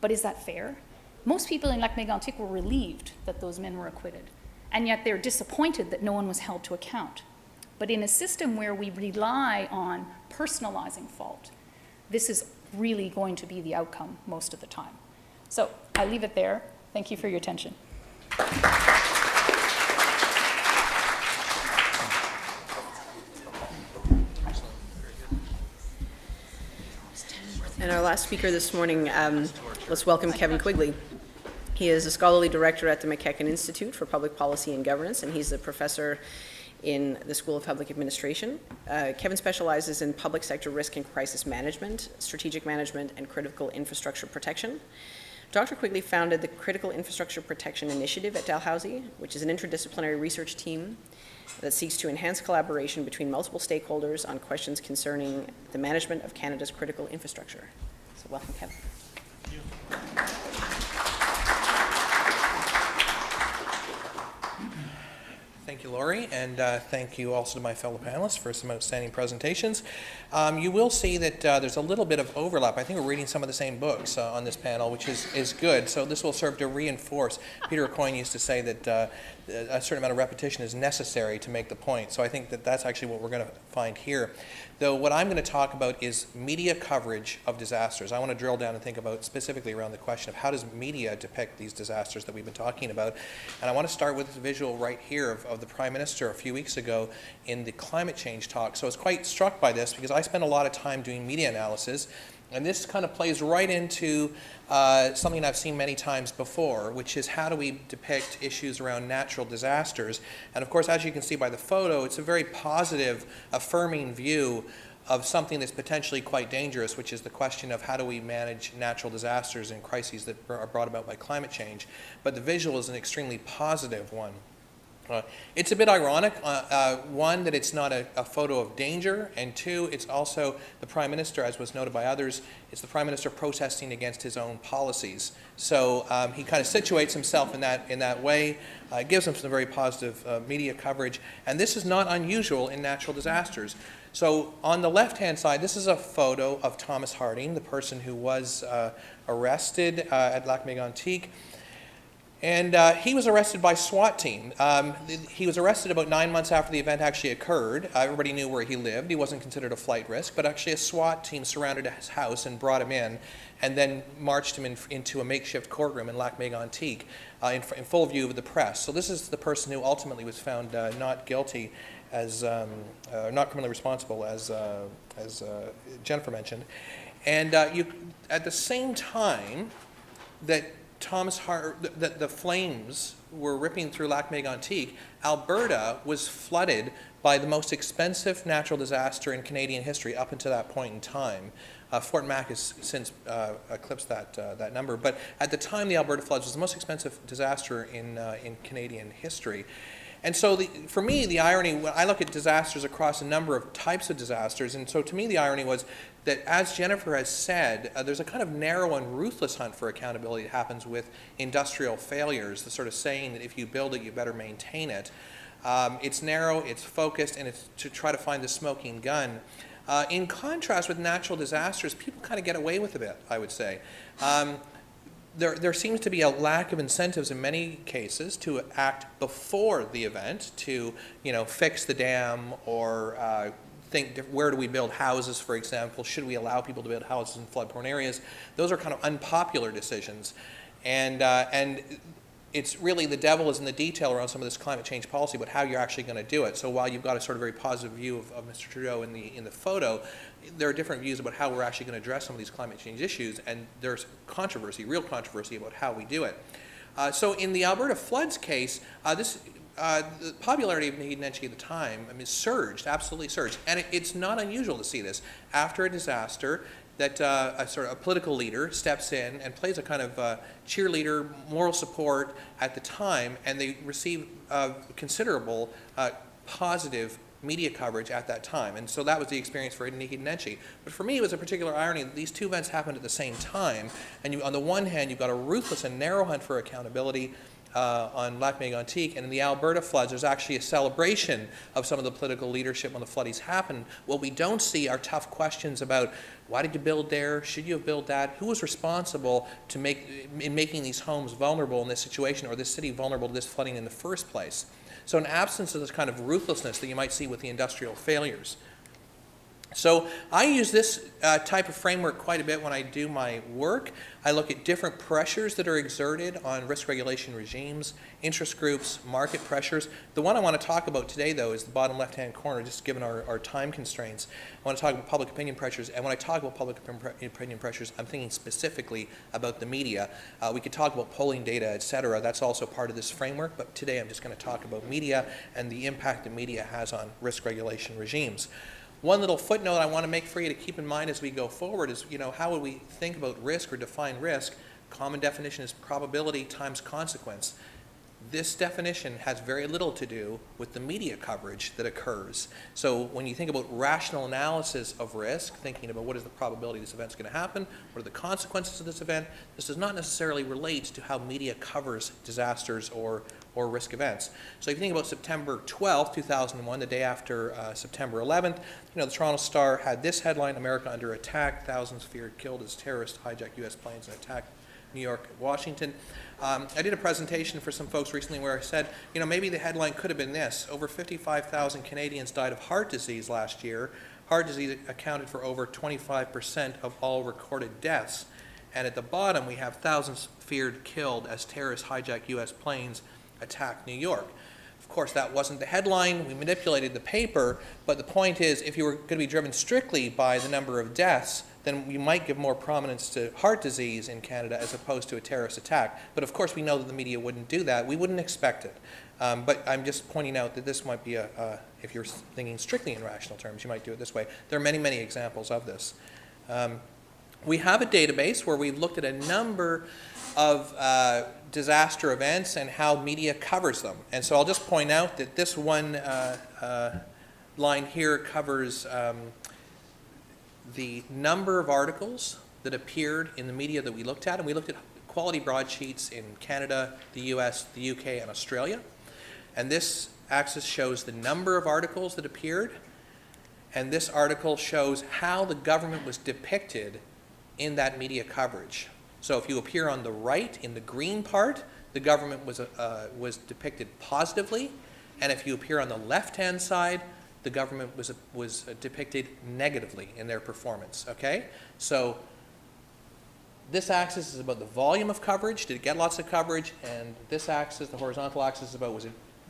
But is that fair? Most people in Lac-Mégantic were relieved that those men were acquitted, and yet they're disappointed that no one was held to account. But in a system where we rely on personalizing fault, this is really going to be the outcome most of the time. So I leave it there. Thank you for your attention. And our last speaker this morning, let's welcome Kevin Quigley. He is a scholarly director at the MacEachen Institute for Public Policy and Governance, and he's a professor in the School of Public Administration. Kevin specializes in public sector risk and crisis management, strategic management, and critical infrastructure protection. Dr. Quigley founded the Critical Infrastructure Protection Initiative at Dalhousie, which is an interdisciplinary research team that seeks to enhance collaboration between multiple stakeholders on questions concerning the management of Canada's critical infrastructure. So welcome, Kevin. Thank you, Laurie, and thank you also to my fellow panelists for some outstanding presentations. You will see that there's a little bit of overlap. I think we're reading some of the same books on this panel, which is good. So this will serve to reinforce. Peter Coyne used to say that a certain amount of repetition is necessary to make the point. So I think that that's actually what we're going to find here. Though what I'm going to talk about is media coverage of disasters. I want to drill down and think about specifically around the question of how does media depict these disasters that we've been talking about. And I want to start with this visual right here of the Prime Minister a few weeks ago in the climate change talk. So I was quite struck by this because I spend a lot of time doing media analysis. And this kind of plays right into something I've seen many times before, which is how do we depict issues around natural disasters. And of course, as you can see by the photo, it's a very positive, affirming view of something that's potentially quite dangerous, which is the question of how do we manage natural disasters and crises that are brought about by climate change. But the visual is an extremely positive one. It's a bit ironic, one, that it's not a photo of danger, and two, it's also the Prime Minister, as was noted by others, it's the Prime Minister protesting against his own policies. So he kind of situates himself in that way, gives him some very positive media coverage, and this is not unusual in natural disasters. So on the left-hand side, this is a photo of Thomas Harding, the person who was arrested at Lac-Mégantic. And he was arrested by SWAT team. He was arrested about 9 months after the event actually occurred. Everybody knew where he lived. He wasn't considered a flight risk, but actually a SWAT team surrounded his house and brought him in and then marched him into a makeshift courtroom in Lac-Mégantic in full view of the press. So this is the person who ultimately was found not guilty as, not criminally responsible as Jennifer mentioned. And at the same time that the flames were ripping through Lac-Mégantic, Alberta was flooded by the most expensive natural disaster in Canadian history up until that point in time. Fort Mac has since eclipsed that number, but at the time the Alberta floods was the most expensive disaster in Canadian history. And so for me, the irony, when I look at disasters across a number of types of disasters, and so to me the irony was that, as Jennifer has said, there's a kind of narrow and ruthless hunt for accountability that happens with industrial failures, the sort of saying that if you build it, you better maintain it. It's narrow, it's focused, and it's to try to find the smoking gun. In contrast with natural disasters, people kind of get away with a bit, I would say. There seems to be a lack of incentives in many cases to act before the event, to fix the dam or think where do we build houses, for example. Should we allow people to build houses in flood-prone areas? Those are kind of unpopular decisions, and it's really the devil is in the detail around some of this climate change policy, but how you're actually going to do it. So while you've got a sort of very positive view of Mr. Trudeau in the photo, there are different views about how we're actually going to address some of these climate change issues, and there's controversy, real controversy about how we do it. So in the Alberta floods case, the popularity of MacEachen at the time, surged, absolutely surged, and it's not unusual to see this after a disaster that a political leader steps in and plays a kind of cheerleader, moral support at the time, and they receive considerable positive media coverage at that time. And so that was the experience for MacEachen. But for me, it was a particular irony that these two events happened at the same time. And on the one hand, you've got a ruthless and narrow hunt for accountability on Lac-Mégantic, and in the Alberta floods, there's actually a celebration of some of the political leadership when the floodings happen. What we don't see are tough questions about why did you build there? Should you have built that? Who was responsible in making these homes vulnerable in this situation, or this city vulnerable to this flooding in the first place? So in absence of this kind of ruthlessness that you might see with the industrial failures. So I use this type of framework quite a bit when I do my work. I look at different pressures that are exerted on risk regulation regimes, interest groups, market pressures. The one I want to talk about today, though, is the bottom left-hand corner, just given our time constraints. I want to talk about public opinion pressures, and when I talk about public opinion pressures, I'm thinking specifically about the media. We could talk about polling data, et cetera. That's also part of this framework, but today I'm just going to talk about media and the impact that media has on risk regulation regimes. One little footnote I want to make for you to keep in mind as we go forward is, how would we think about risk or define risk? Common definition is probability times consequence. This definition has very little to do with the media coverage that occurs. So when you think about rational analysis of risk, thinking about what is the probability this event's going to happen, what are the consequences of this event, this does not necessarily relate to how media covers disasters or risk events. So if you think about September 12th, 2001, the day after September 11th, the Toronto Star had this headline: America under attack, thousands feared killed as terrorists hijack U.S. planes and attack New York, Washington. I did a presentation for some folks recently where I said, maybe the headline could have been this: over 55,000 Canadians died of heart disease last year. Heart disease accounted for over 25% of all recorded deaths. And at the bottom, we have thousands feared killed as terrorists hijack U.S. planes, attack New York. Of course, that wasn't the headline. We manipulated the paper, but the point is, if you were going to be driven strictly by the number of deaths, then you might give more prominence to heart disease in Canada as opposed to a terrorist attack. But of course, we know that the media wouldn't do that. We wouldn't expect it. But I'm just pointing out that this might be if you're thinking strictly in rational terms, you might do it this way. There are many, many examples of this. We have a database where we've looked at a number of disaster events and how media covers them. And so I'll just point out that this one line here covers the number of articles that appeared in the media that we looked at. And we looked at quality broadsheets in Canada, the US, the UK, and Australia. And this axis shows the number of articles that appeared. And this article shows how the government was depicted in that media coverage. So if you appear on the right, in the green part, the government was depicted positively. And if you appear on the left-hand side, the government was depicted negatively in their performance, okay? So this axis is about the volume of coverage. Did it get lots of coverage? And this axis, the horizontal axis, is about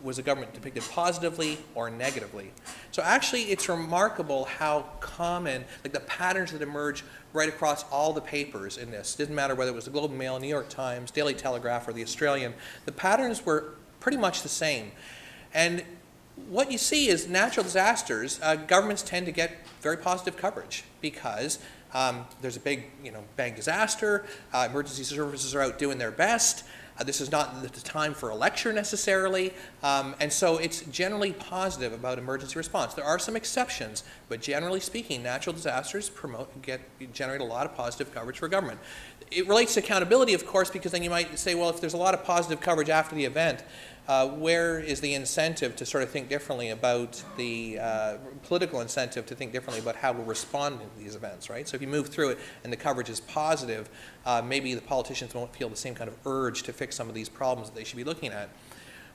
was the government depicted positively or negatively? So actually, it's remarkable how common, like the patterns that emerge right across all the papers in this. It didn't matter whether it was the Globe and Mail, New York Times, Daily Telegraph, or the Australian. The patterns were pretty much the same. And what you see is natural disasters, governments tend to get very positive coverage because there's a big, bang disaster, emergency services are out doing their best. This is not the time for a lecture necessarily, and so it's generally positive about emergency response. There are some exceptions, but generally speaking, natural disasters generate a lot of positive coverage for government. It relates to accountability, of course, because then you might say, well, if there's a lot of positive coverage after the event, where is the incentive to sort of think differently about the political incentive to think differently about how we'll respond to these events, right? So if you move through it and the coverage is positive, maybe the politicians won't feel the same kind of urge to fix some of these problems that they should be looking at.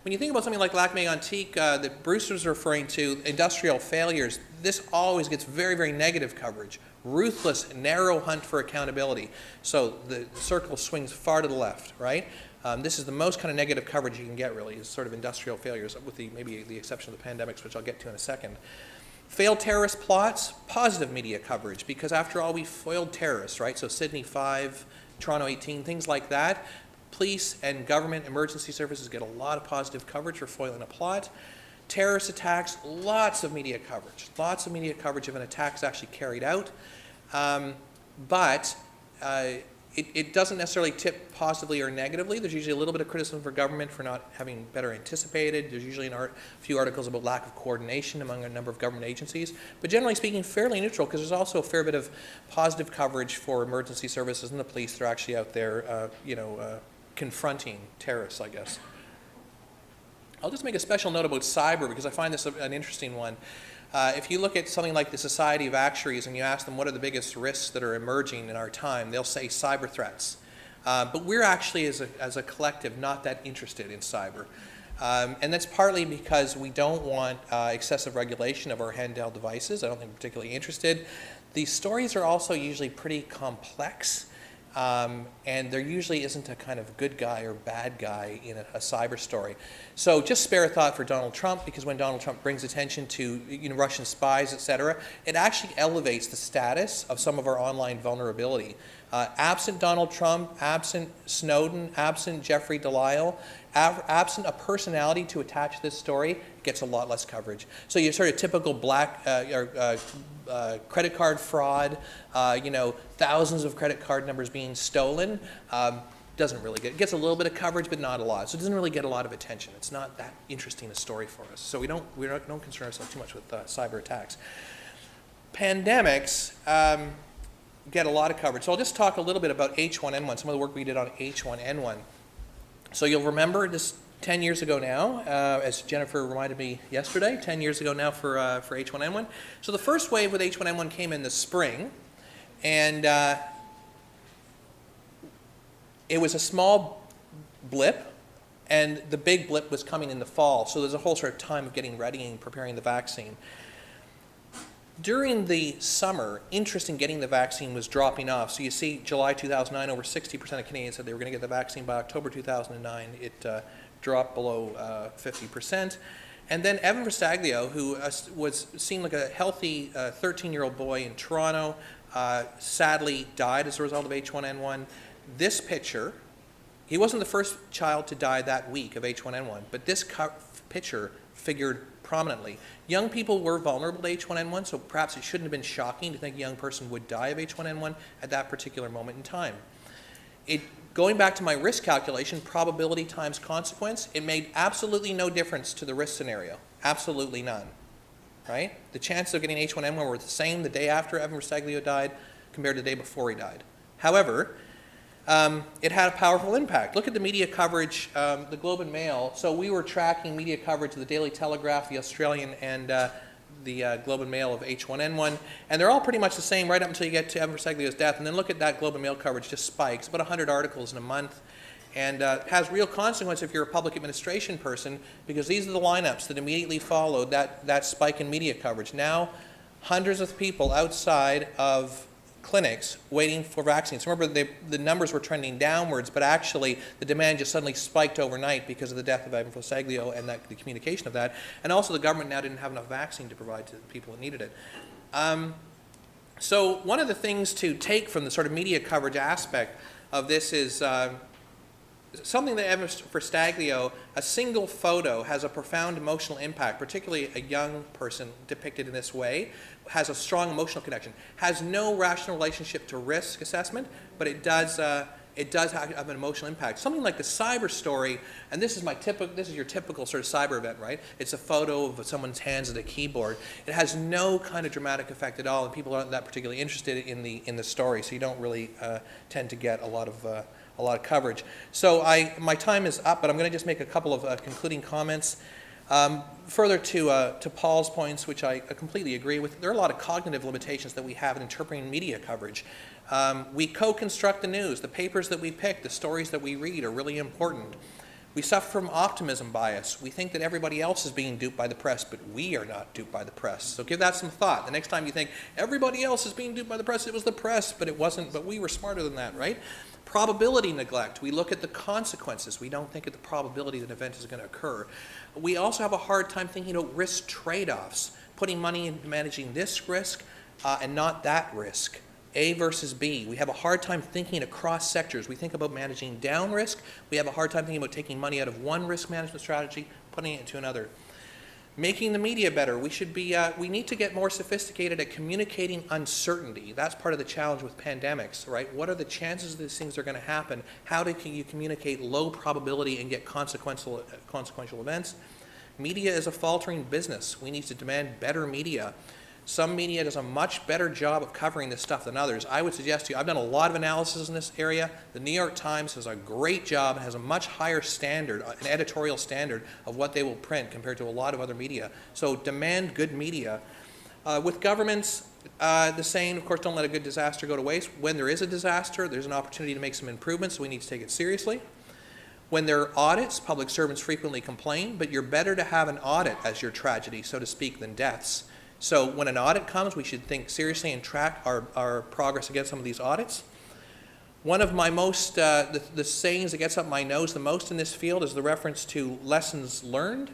When you think about something like Lac-Mégantic that Bruce was referring to, industrial failures, this always gets very, very negative coverage. Ruthless, narrow hunt for accountability. So the circle swings far to the left, right? This is the most kind of negative coverage you can get, really, is sort of industrial failures, with maybe the exception of the pandemics, which I'll get to in a second. Failed terrorist plots, positive media coverage, because after all, we foiled terrorists, right? So Sydney 5, Toronto 18, things like that. Police and government emergency services get a lot of positive coverage for foiling a plot. Terrorist attacks, lots of media coverage. Lots of media coverage if an attack is actually carried out. But it doesn't necessarily tip positively or negatively. There's usually a little bit of criticism for government for not having better anticipated. There's usually a few articles about lack of coordination among a number of government agencies. But generally speaking, fairly neutral, because there's also a fair bit of positive coverage for emergency services and the police that are actually out there, confronting terrorists, I guess. I'll just make a special note about cyber, because I find this an interesting one. If you look at something like the Society of Actuaries and you ask them what are the biggest risks that are emerging in our time, they'll say cyber threats. But we're actually, as a collective, not that interested in cyber. And that's partly because we don't want excessive regulation of our handheld devices. I don't think we're particularly interested. These stories are also usually pretty complex. And there usually isn't a kind of good guy or bad guy in a cyber story. So just spare a thought for Donald Trump, because when Donald Trump brings attention to Russian spies, etc., it actually elevates the status of some of our online vulnerability. Absent Donald Trump, absent Snowden, absent Jeffrey Delisle, absent a personality to attach this story, it gets a lot less coverage. So your sort of typical black credit card fraud, thousands of credit card numbers being stolen, doesn't really get, it gets a little bit of coverage, but not a lot. So it doesn't really get a lot of attention. It's not that interesting a story for us. So we don't concern ourselves too much with cyber attacks. Pandemics get a lot of coverage. So I'll just talk a little bit about H1N1, some of the work we did on H1N1. So you'll remember this 10 years ago now, as Jennifer reminded me yesterday, 10 years ago now for H1N1. So the first wave with H1N1 came in the spring, and it was a small blip, and the big blip was coming in the fall. So there's a whole sort of time of getting ready and preparing the vaccine. During the summer, interest in getting the vaccine was dropping off. So you see July 2009, over 60% of Canadians said they were going to get the vaccine. By October 2009, it dropped below 50%. And then Evan Verstaglio, who seemed like a healthy 13-year-old boy in Toronto, sadly died as a result of H1N1. This picture, he wasn't the first child to die that week of H1N1, but this picture figured prominently. Young people were vulnerable to H1N1, so perhaps it shouldn't have been shocking to think a young person would die of H1N1 at that particular moment in time. Going back to my risk calculation, probability times consequence, it made absolutely no difference to the risk scenario. Absolutely none. Right? The chances of getting H1N1 were the same the day after Evan Verstaglio died compared to the day before he died. However, it had a powerful impact. Look at the media coverage, the Globe and Mail. So we were tracking media coverage of the Daily Telegraph, the Australian, and the Globe and Mail of H1N1. And they're all pretty much the same right up until you get to Evan Verstaglio's death. And then look at that Globe and Mail coverage, just spikes. About 100 articles in a month. And has real consequence if you're a public administration person, because these are the lineups that immediately followed that spike in media coverage. Now, hundreds of people outside of clinics waiting for vaccines. Remember, the numbers were trending downwards, but actually the demand just suddenly spiked overnight because of the death of Evan Verstaglio and the communication of that. And also the government now didn't have enough vaccine to provide to the people that needed it. So one of the things to take from the sort of media coverage aspect of this is something that Evan Verstaglio, a single photo has a profound emotional impact, particularly a young person depicted in this way, has a strong emotional connection, has no rational relationship to risk assessment, but it does have an emotional impact. Something like the cyber story, and this is your typical sort of cyber event, right? It's a photo of someone's hands at a keyboard. It has no kind of dramatic effect at all, and people aren't that particularly interested in the story, so you don't really tend to get a lot of coverage. So my time is up, but I'm going to just make a couple of concluding comments. Further to Paul's points, which I completely agree with, there are a lot of cognitive limitations that we have in interpreting media coverage. We co-construct the news. The papers that we pick, the stories that we read are really important. We suffer from optimism bias. We think that everybody else is being duped by the press, but we are not duped by the press. So give that some thought. The next time you think everybody else is being duped by the press, it was the press, but it wasn't, but we were smarter than that, right? Probability neglect. We look at the consequences. We don't think of the probability that an event is going to occur. We also have a hard time thinking about risk trade-offs, putting money into managing this risk and not that risk. A versus B. We have a hard time thinking across sectors. We think about managing down risk. We have a hard time thinking about taking money out of one risk management strategy, putting it into another. Making the media better. We need to get more sophisticated at communicating uncertainty. That's part of the challenge with pandemics, right? What are the chances that these things are going to happen? How can you communicate low probability and get consequential events? Media is a faltering business. We need to demand better media. Some media does a much better job of covering this stuff than others. I would suggest to you, I've done a lot of analysis in this area. The New York Times does a great job and has a much higher standard, an editorial standard of what they will print compared to a lot of other media. So demand good media. With governments, the same, of course, don't let a good disaster go to waste. When there is a disaster, there's an opportunity to make some improvements, so we need to take it seriously. When there are audits, public servants frequently complain, but you're better to have an audit as your tragedy, so to speak, than deaths. So when an audit comes, we should think seriously and track our progress against some of these audits. One of my most, the sayings that gets up my nose the most in this field is the reference to lessons learned.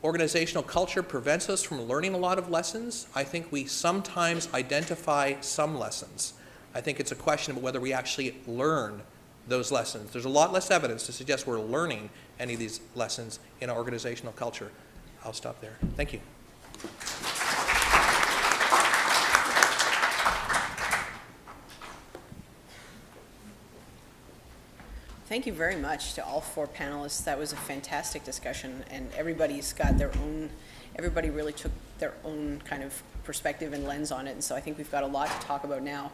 Organizational culture prevents us from learning a lot of lessons. I think we sometimes identify some lessons. I think it's a question of whether we actually learn those lessons. There's a lot less evidence to suggest we're learning any of these lessons in our organizational culture. I'll stop there. Thank you. Thank you very much to all 4 panelists. That was a fantastic discussion, and everybody's got their own, everybody really took their own kind of perspective and lens on it, and so I think we've got a lot to talk about now.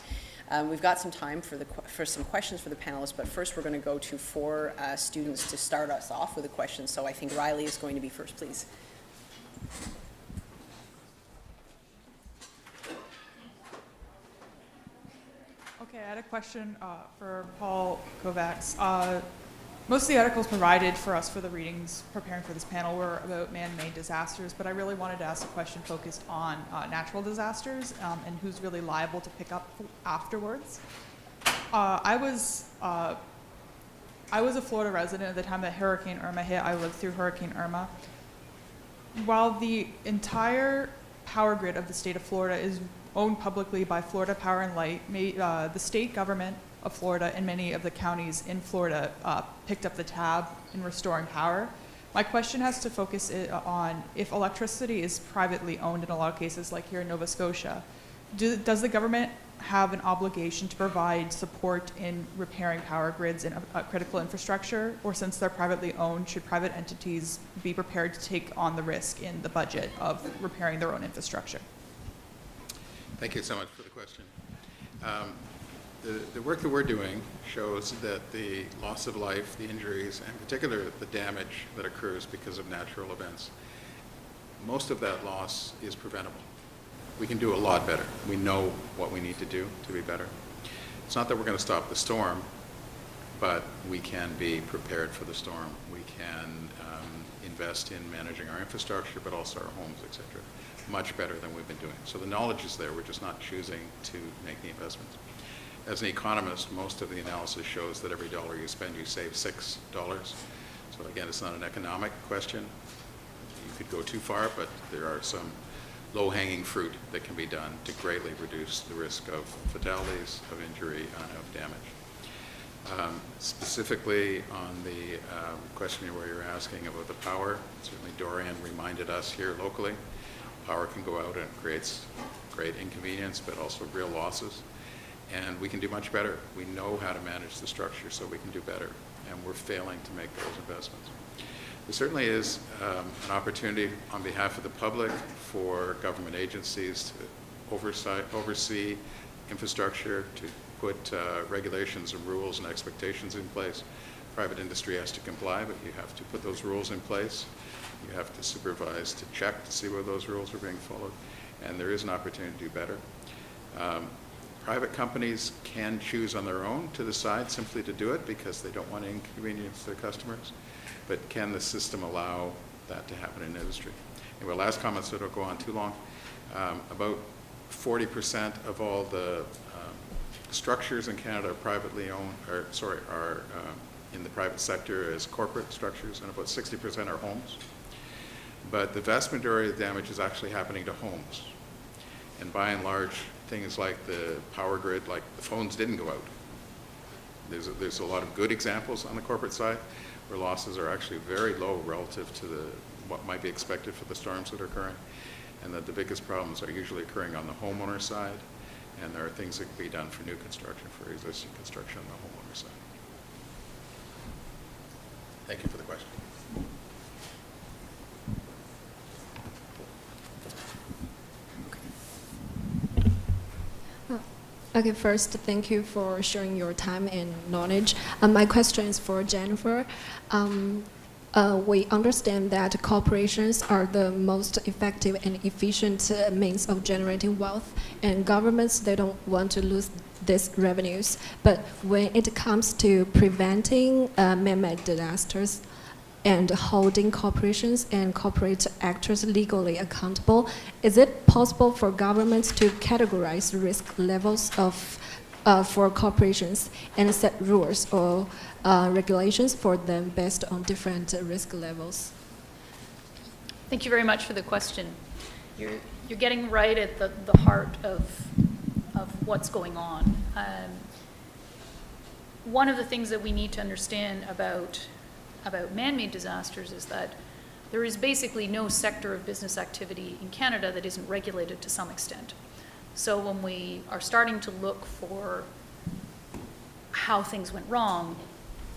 We've got some time for some questions for the panelists, but first we're going to go to 4 students to start us off with a question, so I think Riley is going to be first, please. Okay, I had a question for Paul Kovacs. Most of the articles provided for us for the readings preparing for this panel were about man-made disasters, but I really wanted to ask a question focused on natural disasters and who's really liable to pick up afterwards. I was a Florida resident at the time that Hurricane Irma hit. I lived through Hurricane Irma. While the entire power grid of the state of Florida is owned publicly by Florida Power and Light, the state government of Florida and many of the counties in Florida picked up the tab in restoring power. My question has to focus on if electricity is privately owned in a lot of cases, like here in Nova Scotia, does the government have an obligation to provide support in repairing power grids and critical infrastructure? Or since they're privately owned, should private entities be prepared to take on the risk in the budget of repairing their own infrastructure? Thank you so much for the question. The work that we're doing shows that the loss of life, the injuries, and in particular the damage that occurs because of natural events, most of that loss is preventable. We can do a lot better. We know what we need to do to be better. It's not that we're going to stop the storm, but we can be prepared for the storm. We can invest in managing our infrastructure, but also our homes, et cetera, much better than we've been doing. So the knowledge is there. We're just not choosing to make the investments. As an economist, most of the analysis shows that every dollar you spend, you save $6. So again, it's not an economic question. You could go too far, but there are some low-hanging fruit that can be done to greatly reduce the risk of fatalities, of injury, and of damage. Specifically on the question where you're asking about the power, certainly Dorian reminded us here locally, power can go out and it creates great inconvenience, but also real losses. And we can do much better. We know how to manage the structure, so we can do better. And we're failing to make those investments. There certainly is an opportunity on behalf of the public for government agencies to oversee infrastructure, to put regulations and rules and expectations in place. Private industry has to comply, but you have to put those rules in place. You have to supervise, to check to see whether those rules are being followed. And there is an opportunity to do better. Private companies can choose on their own to decide simply to do it because they don't want to inconvenience their customers. But can the system allow that to happen in industry? Anyway, last comment, so I don't go on too long. About 40% of all the structures in Canada are privately owned, are in the private sector as corporate structures, and about 60% are homes. But the vast majority of the damage is actually happening to homes. And by and large, things like the power grid, like the phones didn't go out. There's a lot of good examples on the corporate side where losses are actually very low relative to what might be expected for the storms that are occurring, and that the biggest problems are usually occurring on the homeowner side, and there are things that can be done for new construction, for existing construction on the homeowner side. Thank you for the question. Okay, first, thank you for sharing your time and knowledge. My question is for Jennifer. we understand that corporations are the most effective and efficient means of generating wealth, and governments, they don't want to lose these revenues. But when it comes to preventing man-made disasters and holding corporations and corporate actors legally accountable, is it possible for governments to categorize risk levels for corporations and set rules or regulations for them based on different risk levels? Thank you very much for the question. You're getting right at the heart of what's going on. One of the things that we need to understand about man-made disasters is that there is basically no sector of business activity in Canada that isn't regulated to some extent. So when we are starting to look for how things went wrong,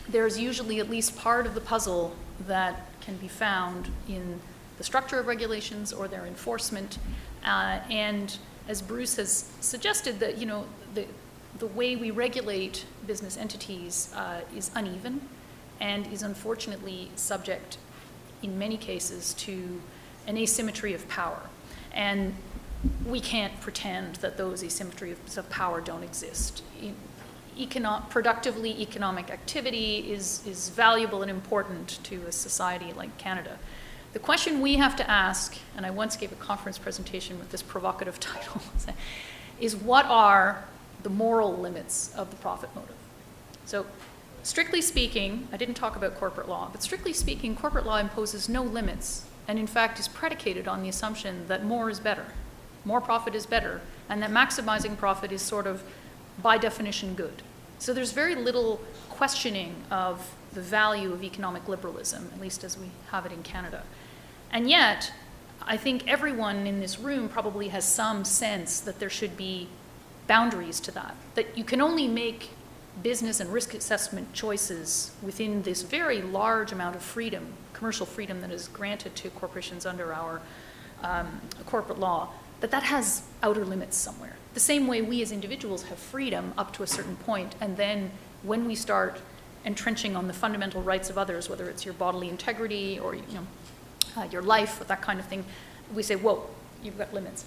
there's usually at least part of the puzzle that can be found in the structure of regulations or their enforcement. And as Bruce has suggested, that the way we regulate business entities is uneven and is unfortunately subject, in many cases, to an asymmetry of power. And we can't pretend that those asymmetries of power don't exist. Productively economic activity is valuable and important to a society like Canada. The question we have to ask, and I once gave a conference presentation with this provocative title, is what are the moral limits of the profit motive? So, strictly speaking, I didn't talk about corporate law, but strictly speaking, corporate law imposes no limits, and in fact is predicated on the assumption that more is better. More profit is better, and that maximizing profit is sort of, by definition, good. So there's very little questioning of the value of economic liberalism, at least as we have it in Canada. And yet, I think everyone in this room probably has some sense that there should be boundaries to that, that you can only make business and risk assessment choices within this very large amount of freedom, commercial freedom that is granted to corporations under our corporate law, that has outer limits somewhere. The same way we as individuals have freedom up to a certain point, and then when we start entrenching on the fundamental rights of others, whether it's your bodily integrity or your life, or that kind of thing, we say, whoa, you've got limits.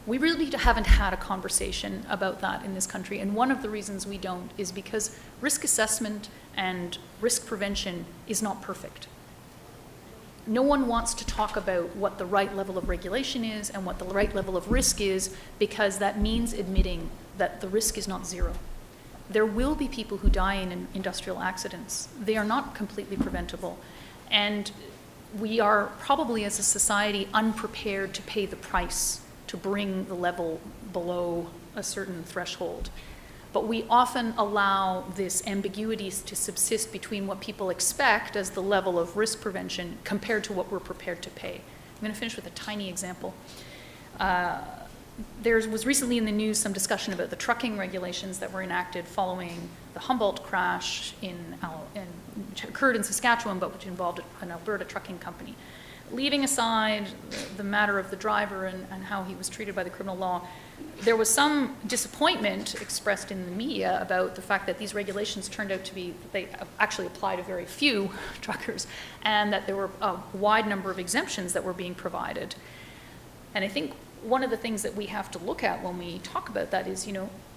We really haven't had a conversation about that in this country, and one of the reasons we don't is because risk assessment and risk prevention is not perfect. No one wants to talk about what the right level of regulation is and what the right level of risk is, because that means admitting that the risk is not zero. There will be people who die in industrial accidents. They are not completely preventable. And we are probably, as a society, unprepared to pay the price to bring the level below a certain threshold. But we often allow this ambiguity to subsist between what people expect as the level of risk prevention compared to what we're prepared to pay. I'm going to finish with a tiny example. There was recently in the news some discussion about the trucking regulations that were enacted following the Humboldt crash which occurred in Saskatchewan, but which involved an Alberta trucking company. Leaving aside the matter of the driver and how he was treated by the criminal law, there was some disappointment expressed in the media about the fact that these regulations turned out to be, they actually apply to very few truckers, and that there were a wide number of exemptions that were being provided. And I think one of the things that we have to look at when we talk about that is,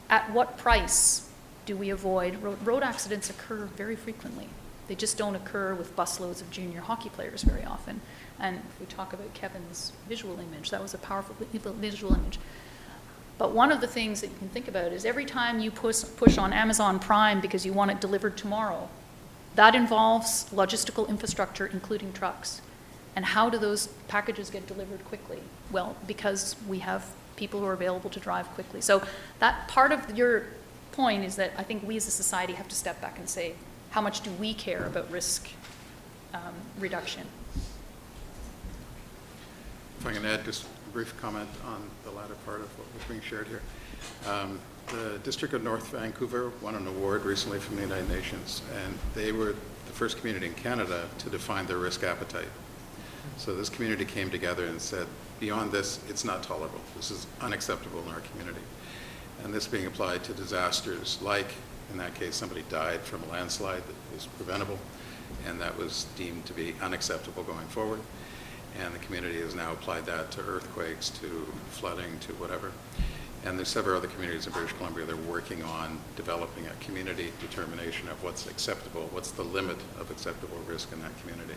at what price do we avoid road accidents? Occur very frequently. They just don't occur with busloads of junior hockey players very often. And if we talk about Kevin's visual image, that was a powerful visual image. But one of the things that you can think about is every time you push on Amazon Prime because you want it delivered tomorrow, that involves logistical infrastructure, including trucks. And how do those packages get delivered quickly? Well, because we have people who are available to drive quickly. So that part of your point is that I think we as a society have to step back and say, how much do we care about risk reduction? If I can add just a brief comment on the latter part of what was being shared here. The District of North Vancouver won an award recently from the United Nations, and they were the first community in Canada to define their risk appetite. So this community came together and said, beyond this, it's not tolerable. This is unacceptable in our community. And this being applied to disasters like, in that case, somebody died from a landslide that was preventable, and that was deemed to be unacceptable going forward. And the community has now applied that to earthquakes, to flooding, to whatever. And there's several other communities in British Columbia that are working on developing a community determination of what's acceptable, what's the limit of acceptable risk in that community.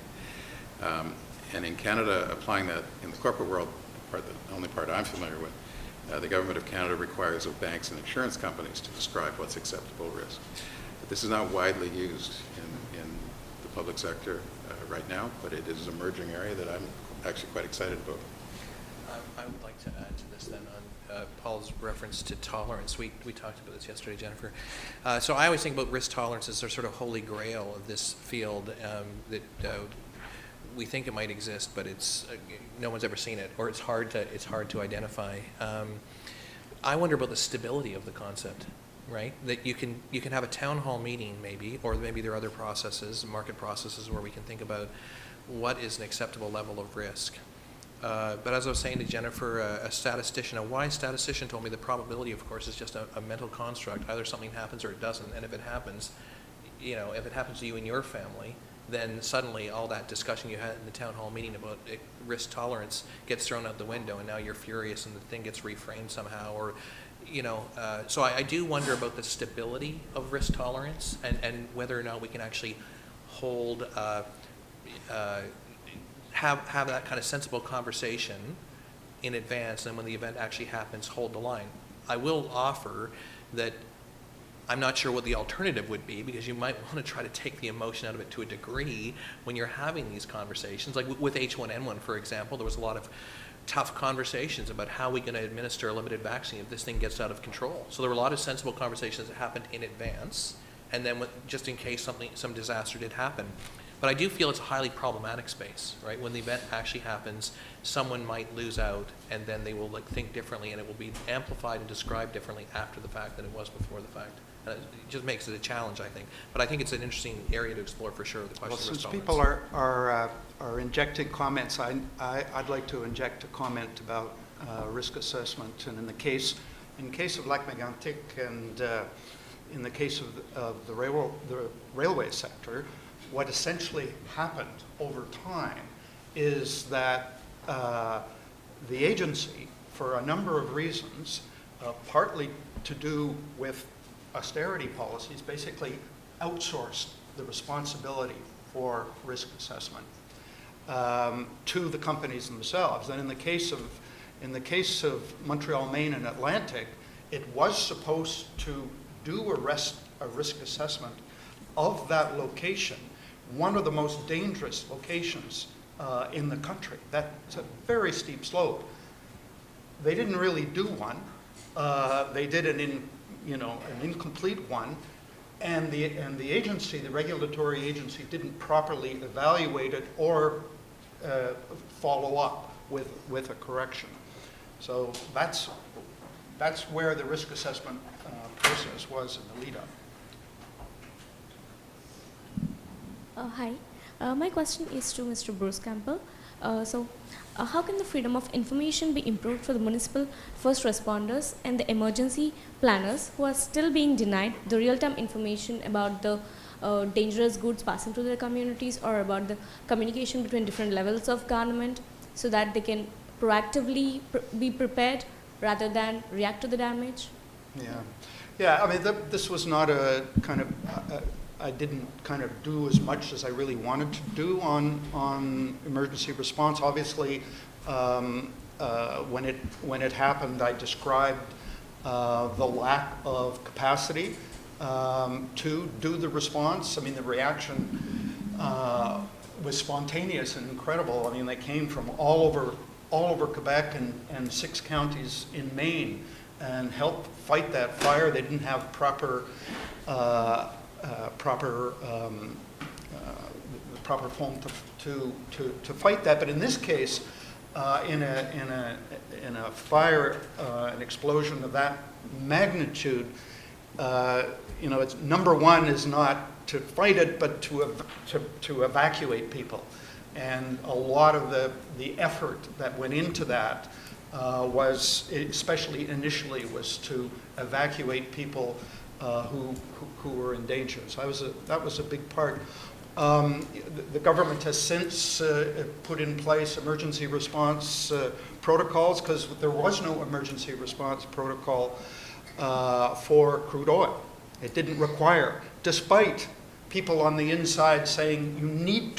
And in Canada, applying that in the corporate world, the only part I'm familiar with, the government of Canada requires of banks and insurance companies to describe what's acceptable risk. But this is not widely used in the public sector right now, but it is an emerging area that I'm actually quite excited about. I would like to add to this then on Paul's reference to tolerance. We talked about this yesterday, Jennifer. So I always think about risk tolerance as their sort of holy grail of this field that we think it might exist, but it's no one's ever seen it, or it's hard to identify. I wonder about the stability of the concept, right? That you can have a town hall meeting maybe, or maybe there are other processes, market processes, where we can think about what is an acceptable level of risk. But as I was saying to Jennifer, a statistician, a wise statistician told me the probability, of course, is just a mental construct. Either something happens or it doesn't. And if it happens, if it happens to you and your family, then suddenly all that discussion you had in the town hall meeting about risk tolerance gets thrown out the window, and now you're furious and the thing gets reframed somehow. Or, so I do wonder about the stability of risk tolerance and whether or not we can actually hold have that kind of sensible conversation in advance, and when the event actually happens, hold the line. I will offer that I'm not sure what the alternative would be, because you might want to try to take the emotion out of it to a degree when you're having these conversations. Like with H1N1, for example, there was a lot of tough conversations about how we're going to administer a limited vaccine if this thing gets out of control. So there were a lot of sensible conversations that happened in advance, and then just in case some disaster did happen. But I do feel it's a highly problematic space, right? When the event actually happens, someone might lose out, and then they will think differently, and it will be amplified and described differently after the fact than it was before the fact. And it just makes it a challenge, I think. But I think it's an interesting area to explore for sure, the question of risk tolerance. Well, since people are injecting comments, I'd like to inject a comment about risk assessment. And in the case of Lac-Mégantic and in the case of the railway sector, what essentially happened over time is that the agency, for a number of reasons, partly to do with austerity policies, basically outsourced the responsibility for risk assessment to the companies themselves. And in the case of Montreal, Maine, and Atlantic, it was supposed to do a risk assessment of that location, one of the most dangerous locations in the country. That's a very steep slope. They didn't really do one. They did an incomplete one, and the agency, the regulatory agency, didn't properly evaluate it or follow up with a correction. So that's where the risk assessment process was in the lead up. Hi, my question is to Mr. Bruce Campbell. How can the freedom of information be improved for the municipal first responders and the emergency planners who are still being denied the real-time information about the dangerous goods passing through their communities, or about the communication between different levels of government, so that they can proactively be prepared rather than react to the damage? Yeah. I mean, this was not a kind of I didn't kind of do as much as I really wanted to do on emergency response. Obviously, when it happened, I described the lack of capacity to do the response. I mean, the reaction was spontaneous and incredible. I mean, they came from all over Quebec and 6 counties in Maine and helped fight that fire. They didn't have proper foam to fight that. But in this case, in a fire, an explosion of that magnitude, it's number one is not to fight it, but to evacuate people. And a lot of the effort that went into that was, especially initially, was to evacuate people who were in danger. So that was a big part. The government has since put in place emergency response protocols, because there was no emergency response protocol for crude oil. It didn't require, despite people on the inside saying you need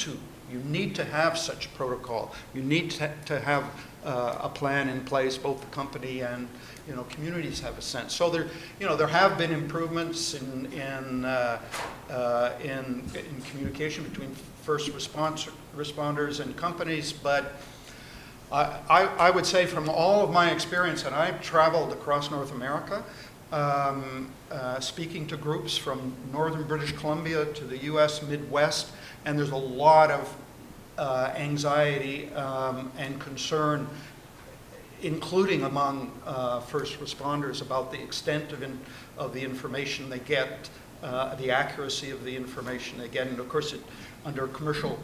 to have such a protocol. You need to have a plan in place. Both the company and communities have a sense. So there have been improvements in communication between first responders and companies, but I would say from all of my experience, and I've traveled across North America, speaking to groups from northern British Columbia to the U.S. Midwest, and there's a lot of anxiety and concern, including among first responders, about the extent of the information they get, the accuracy of the information they get, and of course, under commercial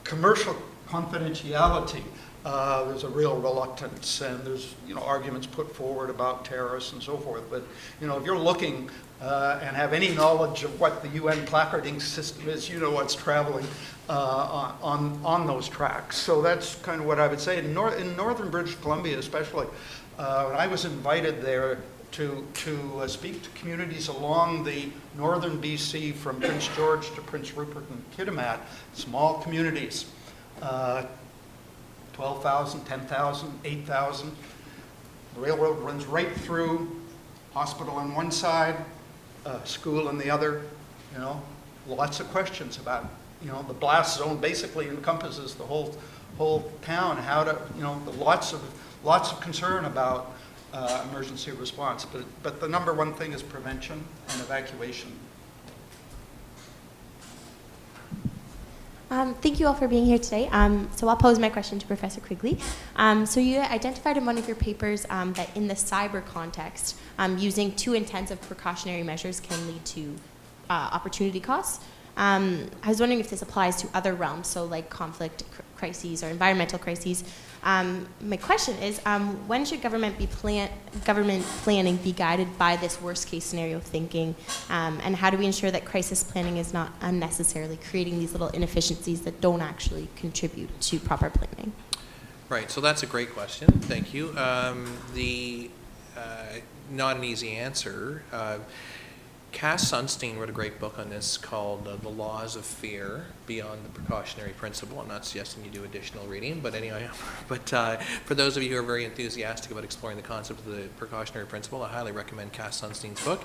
commercial confidentiality, there's a real reluctance, and there's arguments put forward about terrorists and so forth. But if you're looking and have any knowledge of what the UN placarding system is, you know what's traveling on those tracks. So that's kind of what I would say. In northern British Columbia, especially, when I was invited there to speak to communities along the northern BC from Prince George to Prince Rupert and Kitimat, small communities. 12,000, 10,000, 8,000. The railroad runs right through, hospital on one side, school on the other. Lots of questions about, the blast zone basically encompasses the whole town. How to, lots of concern about emergency response. But the number one thing is prevention and evacuation. Thank you all for being here today. So I'll pose my question to Professor Quigley. So you identified in one of your papers that in the cyber context, using too intensive precautionary measures can lead to opportunity costs. I was wondering if this applies to other realms, so like conflict crises or environmental crises. My question is, when should government planning be guided by this worst case scenario thinking, and how do we ensure that crisis planning is not unnecessarily creating these little inefficiencies that don't actually contribute to proper planning? Right, so that's a great question, thank you. Not an easy answer. Cass Sunstein wrote a great book on this called The Laws of Fear Beyond the Precautionary Principle. I'm not suggesting you do additional reading, but anyway, for those of you who are very enthusiastic about exploring the concept of the precautionary principle, I highly recommend Cass Sunstein's book.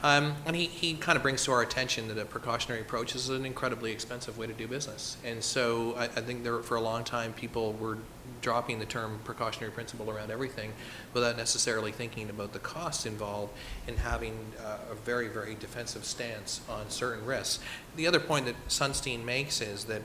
And he kind of brings to our attention that a precautionary approach is an incredibly expensive way to do business. And so I think for a long time people were dropping the term precautionary principle around everything without necessarily thinking about the costs involved in having a very, very defensive stance on certain risks. The other point that Sunstein makes is that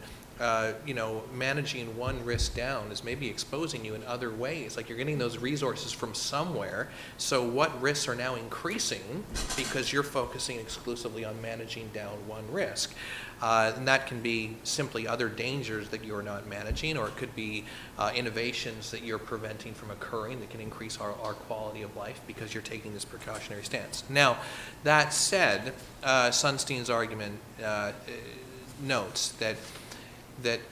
managing one risk down is maybe exposing you in other ways. Like you're getting those resources from somewhere. So what risks are now increasing because you're focusing exclusively on managing down one risk? And that can be simply other dangers that you're not managing, or it could be innovations that you're preventing from occurring that can increase our quality of life because you're taking this precautionary stance. Now, that said, Sunstein's argument notes that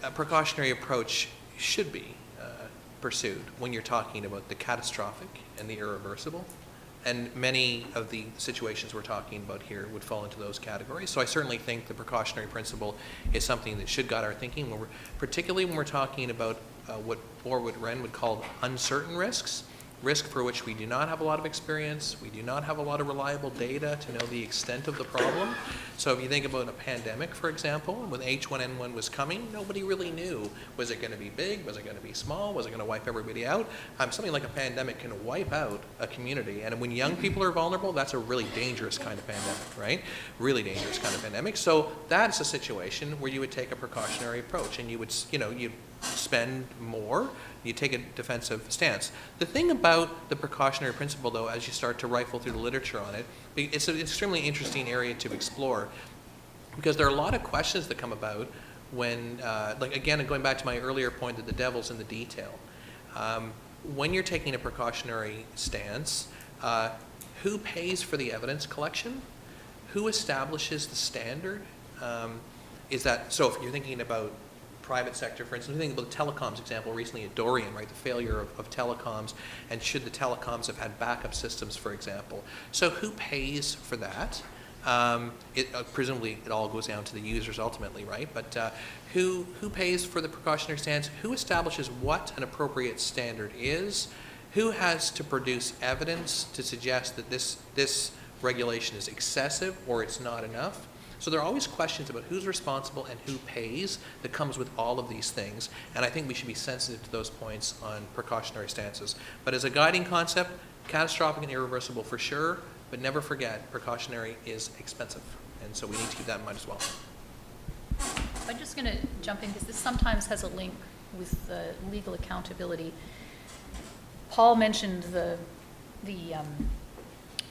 a precautionary approach should be pursued when you're talking about the catastrophic and the irreversible. And many of the situations we're talking about here would fall into those categories. So I certainly think the precautionary principle is something that should guide our thinking, particularly when we're talking about what Orwood Wren would call uncertain risks. Risk for which we do not have a lot of experience, we do not have a lot of reliable data to know the extent of the problem. So if you think about a pandemic, for example, when H1N1 was coming, nobody really knew. Was it going to be big? Was it going to be small? Was it going to wipe everybody out? Something like a pandemic can wipe out a community. And when young people are vulnerable, that's a really dangerous kind of pandemic, right? Really dangerous kind of pandemic. So that's a situation where you would take a precautionary approach and you would, you'd spend more, you take a defensive stance. The thing about the precautionary principle, though, as you start to rifle through the literature on it, it's an extremely interesting area to explore because there are a lot of questions that come about when, like again, going back to my earlier point that the devil's in the detail. When you're taking a precautionary stance, who pays for the evidence collection? who establishes the standard? Is that, so if you're thinking about private sector, for instance, think about the telecoms example recently at Dorian, right, the failure of telecoms, and should the telecoms have had backup systems, for example. So who pays for that? Presumably it all goes down to the users ultimately, right? But who pays for the precautionary stance? Who establishes what an appropriate standard is? Who has to produce evidence to suggest that this regulation is excessive or it's not enough? So there are always questions about who's responsible and who pays that comes with all of these things. And I think we should be sensitive to those points on precautionary stances. But as a guiding concept, catastrophic and irreversible for sure, but never forget precautionary is expensive. And so we need to keep that in mind as well. I'm just going to jump in because this sometimes has a link with legal accountability. Paul mentioned the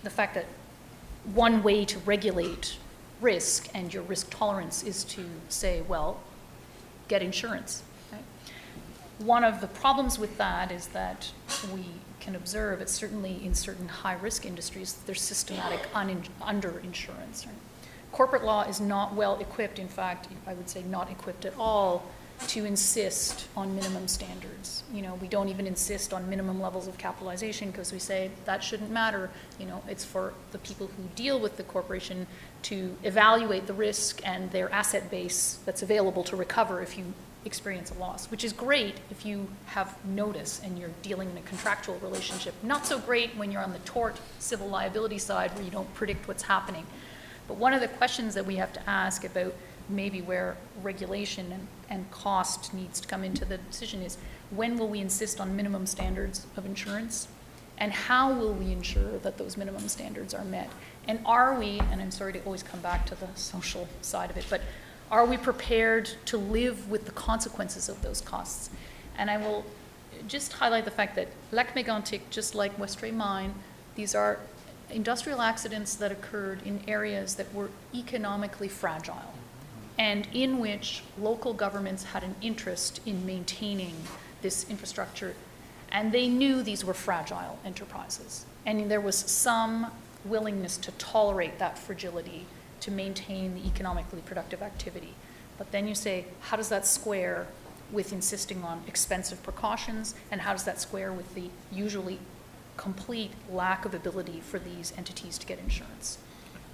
fact that one way to regulate risk and your risk tolerance is to say, well, get insurance. Right? One of the problems with that is that we can observe, it's certainly in certain high-risk industries, there's systematic underinsurance. Right? Corporate law is not well equipped, in fact, I would say not equipped at all, to insist on minimum standards. You know, we don't even insist on minimum levels of capitalization because we say that shouldn't matter. You know, it's for the people who deal with the corporation to evaluate the risk and their asset base that's available to recover if you experience a loss, which is great if you have notice and you're dealing in a contractual relationship. Not so great when you're on the tort civil liability side where you don't predict what's happening. But one of the questions that we have to ask about maybe where regulation and cost needs to come into the decision is, when will we insist on minimum standards of insurance? And how will we ensure that those minimum standards are met? And are we, and I'm sorry to always come back to the social side of it, but are we prepared to live with the consequences of those costs? And I will just highlight the fact that Lac-Mégantic, just like Westray Mine, these are industrial accidents that occurred in areas that were economically fragile, and in which local governments had an interest in maintaining this infrastructure, and they knew these were fragile enterprises. And there was some willingness to tolerate that fragility to maintain the economically productive activity. But then you say, how does that square with insisting on expensive precautions, and how does that square with the usually complete lack of ability for these entities to get insurance?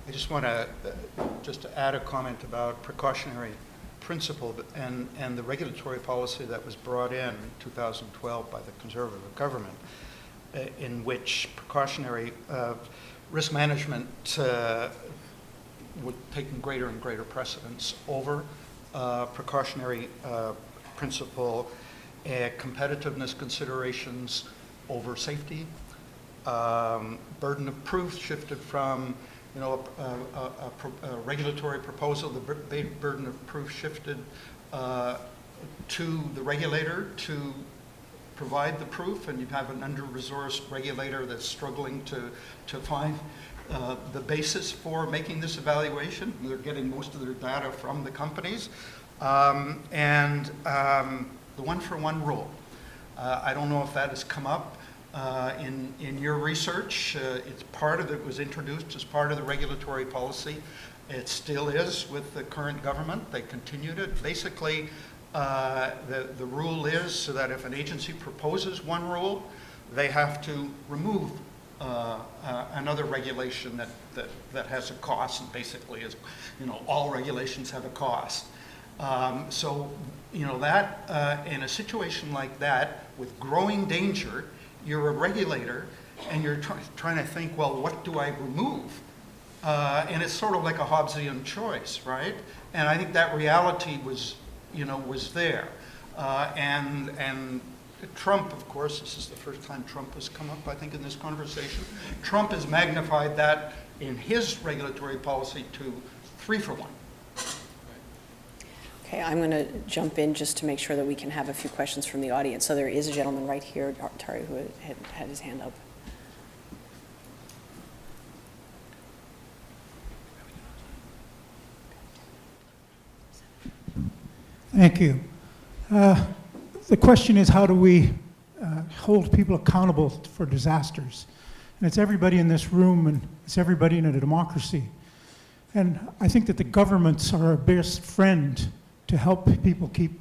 I just want to add a comment about precautionary principle and the regulatory policy that was brought in 2012 by the Conservative government, in which precautionary risk management would take greater and greater precedence over precautionary principle, competitiveness considerations over safety, burden of proof shifted from a regulatory proposal, the burden of proof shifted to the regulator to provide the proof, and you have an under-resourced regulator that's struggling to find the basis for making this evaluation. They're getting most of their data from the companies. And the one-for-one rule. I don't know if that has come up in your research. It's part of it, was introduced as part of the regulatory policy. It still is with the current government. They continued it. Basically, the rule is so that if an agency proposes one rule, they have to remove another regulation that has a cost, and basically is, all regulations have a cost. So, that in a situation like that, with growing danger, you're a regulator and you're trying to think, well, what do I remove? And it's sort of like a Hobbesian choice, right? And I think that reality was there. And Trump, of course, this is the first time Trump has come up, I think, in this conversation. Trump has magnified that in his regulatory policy to 3-for-1. Okay, I'm going to jump in just to make sure that we can have a few questions from the audience. So there is a gentleman right here, Tari, who had his hand up. Thank you. The question is, how do we hold people accountable for disasters? And it's everybody in this room, and it's everybody in a democracy. And I think that the governments are our best friend to help people keep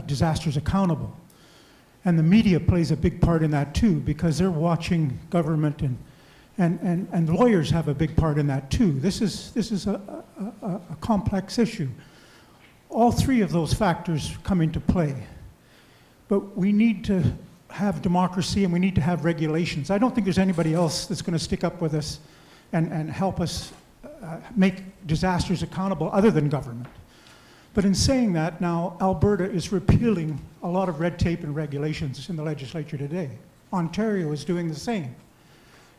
disasters accountable. And the media plays a big part in that too, because they're watching government, and lawyers have a big part in that too. This is a complex issue. All three of those factors come into play. But we need to have democracy and we need to have regulations. I don't think there's anybody else that's going to stick up with us and help us make disasters accountable other than government. But in saying that, now Alberta is repealing a lot of red tape and regulations in the legislature today. Ontario is doing the same.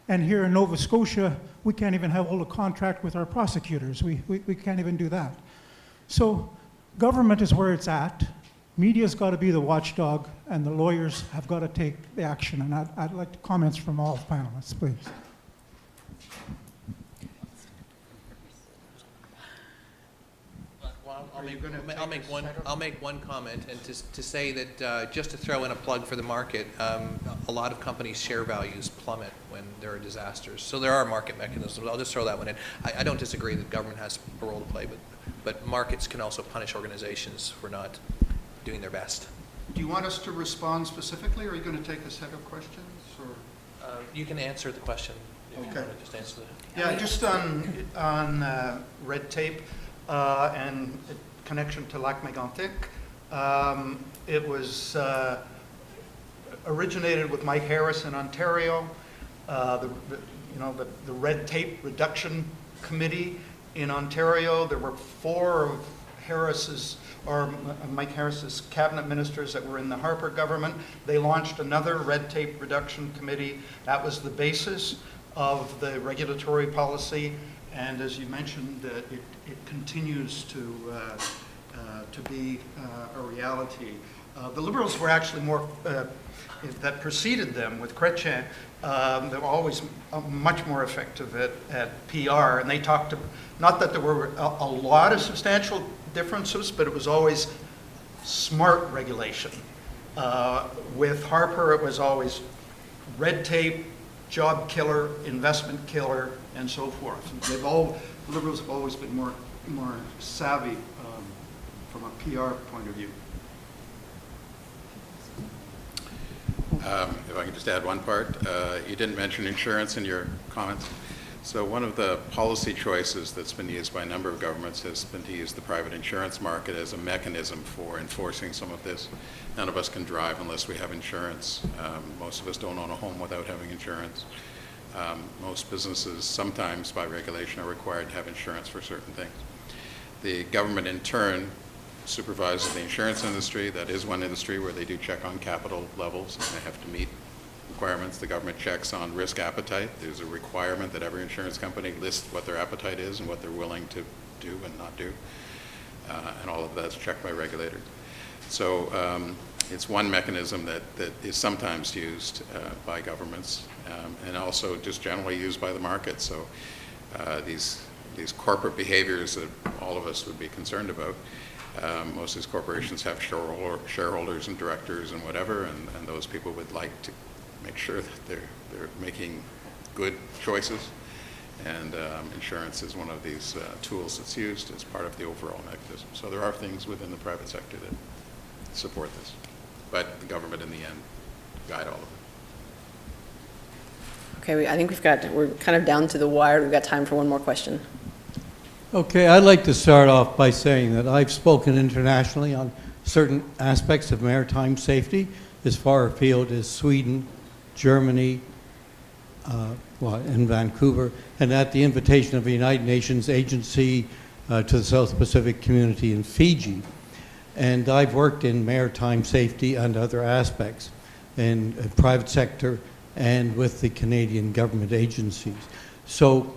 And here in Nova Scotia, we can't even hold a contract with our prosecutors. We can't even do that. So government is where it's at. Media's got to be the watchdog, and the lawyers have got to take the action. And I'd like comments from all panelists, please. Well, I'll make one comment, and to say that just to throw in a plug for the market, a lot of companies' share values plummet when there are disasters. So there are market mechanisms. I'll just throw that one in. I don't disagree that government has a role to play, but markets can also punish organizations for not doing their best. Do you want us to respond specifically, or are you going to take a set of questions? Or? You can answer the question. If Okay. You want to just answer the. Yeah, just on red tape and connection to Lac-Mégantic. It was originated with Mike Harris in Ontario. The red tape reduction committee in Ontario. There were 4 of Mike Harris's cabinet ministers that were in the Harper government. They launched another red tape reduction committee. That was the basis of the regulatory policy, and as you mentioned, it continues to be a reality. The Liberals were actually more, that preceded them with Chrétien, they were always much more effective at PR, and they talked to, not that there were a lot of substantial differences, but it was always smart regulation. With Harper, it was always red tape, job killer, investment killer, and so forth. The Liberals have always been more savvy from a PR point of view. If I can just add one part, you didn't mention insurance in your comments. So one of the policy choices that's been used by a number of governments has been to use the private insurance market as a mechanism for enforcing some of this. None of us can drive unless we have insurance. Most of us don't own a home without having insurance. Most businesses, sometimes by regulation, are required to have insurance for certain things. The government, in turn, supervises the insurance industry. That is one industry where they do check on capital levels, and they have to meet requirements. The government checks on risk appetite. There's a requirement that every insurance company lists what their appetite is and what they're willing to do and not do. And all of that's checked by regulators. So it's one mechanism that is sometimes used by governments and also just generally used by the market. So these corporate behaviors that all of us would be concerned about, most of these corporations have shareholders and directors and whatever, and those people would like to make sure that they're making good choices. And insurance is one of these tools that's used as part of the overall mechanism. So there are things within the private sector that support this, but the government in the end guide all of it. Okay, I think we're kind of down to the wire. We've got time for one more question. Okay, I'd like to start off by saying that I've spoken internationally on certain aspects of maritime safety as far afield as Sweden, Germany, in Vancouver, and at the invitation of the United Nations Agency to the South Pacific Community in Fiji. And I've worked in maritime safety and other aspects in the private sector and with the Canadian government agencies. So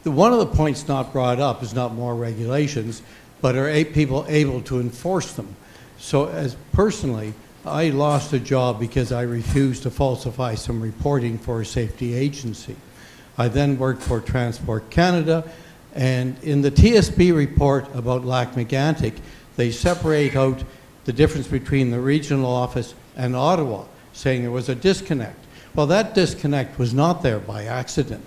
one of the points not brought up is not more regulations, but are people able to enforce them? So as personally, I lost a job because I refused to falsify some reporting for a safety agency. I then worked for Transport Canada, and in the TSB report about Lac-Mégantic, they separate out the difference between the regional office and Ottawa, saying there was a disconnect. Well, that disconnect was not there by accident.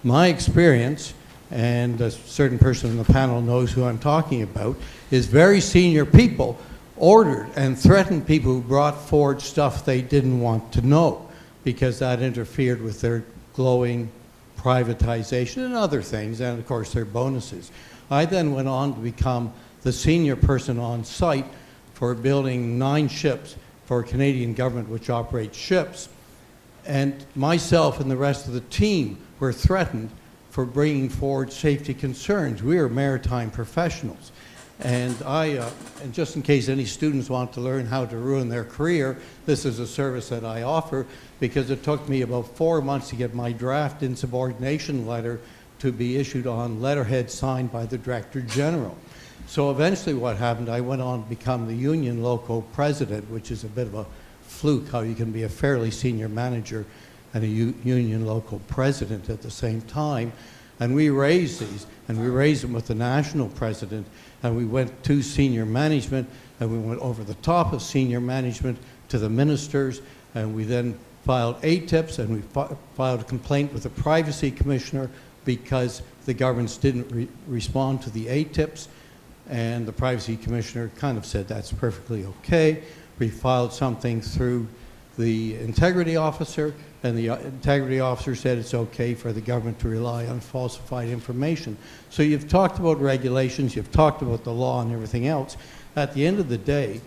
My experience and a certain person on the panel knows who I'm talking about, is very senior people ordered and threatened people who brought forward stuff they didn't want to know because that interfered with their glowing privatization and other things, and of course their bonuses. I then went on to become the senior person on site for building 9 ships for a Canadian government which operates ships. And myself and the rest of the team were threatened for bringing forward safety concerns. We are maritime professionals. And and just in case any students want to learn how to ruin their career, this is a service that I offer, because it took me about 4 months to get my draft insubordination letter to be issued on letterhead signed by the Director General. So eventually what happened, I went on to become the union local president, which is a bit of a fluke how you can be a fairly senior manager and a union local president at the same time. And we raised these, and we raised them with the national president, and we went to senior management, and we went over the top of senior management to the ministers, and we then filed ATIPs, and we filed a complaint with the privacy commissioner because the governments didn't respond to the ATIPs, and the privacy commissioner kind of said that's perfectly okay. We filed something through the integrity officer, and the integrity officer said it's okay for the government to rely on falsified information. So you've talked about regulations, you've talked about the law and everything else. At the end of the day,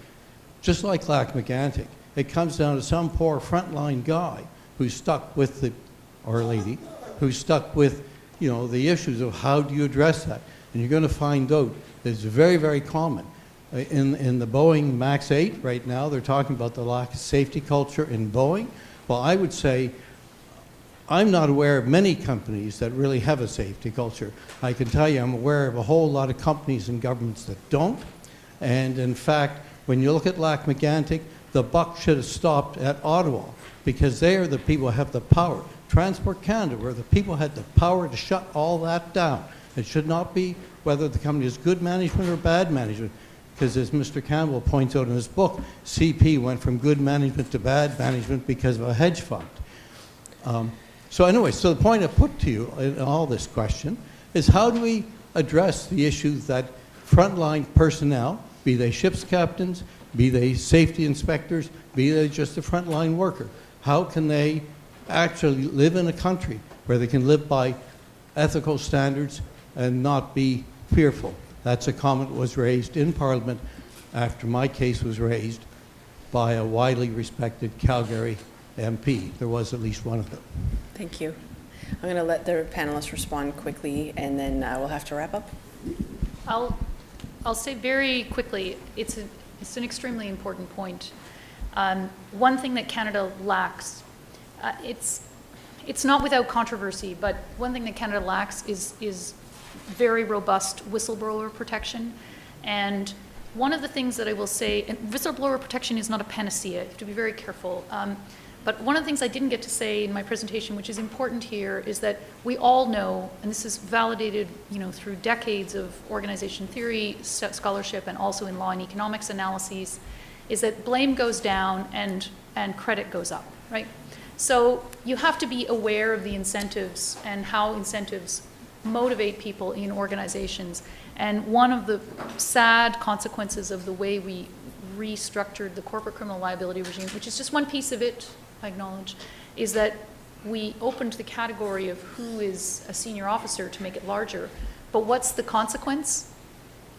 just like Lac-Mégantic, it comes down to some poor frontline guy who's stuck with the, or lady, who's stuck with, you know, the issues of how do you address that. And you're going to find out that it's very, very common. In the Boeing MAX 8 right now, they're talking about the lack of safety culture in Boeing. Well, I would say I'm not aware of many companies that really have a safety culture. I can tell you I'm aware of a whole lot of companies and governments that don't. And in fact, when you look at Lac-Mégantic, the buck should have stopped at Ottawa, because they are the people who have the power. Transport Canada, where the people had the power to shut all that down. It should not be whether the company is good management or bad management. Because as Mr. Campbell points out in his book, CP went from good management to bad management because of a hedge fund. So anyway, so the point I put to you in all this question is how do we address the issue that frontline personnel, be they ship's captains, be they safety inspectors, be they just a frontline worker, how can they actually live in a country where they can live by ethical standards and not be fearful? That's a comment that was raised in Parliament after my case was raised by a widely respected Calgary MP. There was at least one of them. Thank you. I'm going to let the panelists respond quickly, and then we'll have to wrap up. I'll say very quickly, it's an extremely important point. One thing that Canada lacks, it's not without controversy, but one thing that Canada lacks is very robust whistleblower protection. And one of the things that I will say, and whistleblower protection is not a panacea, you have to be very careful. But one of the things I didn't get to say in my presentation, which is important here, is that we all know, and this is validated, you know, through decades of organization theory, scholarship, and also in law and economics analyses, is that blame goes down and credit goes up, right? So you have to be aware of the incentives and how incentives motivate people in organizations. And one of the sad consequences of the way we restructured the corporate criminal liability regime, which is just one piece of it, I acknowledge, is that we opened the category of who is a senior officer to make it larger. But what's the consequence?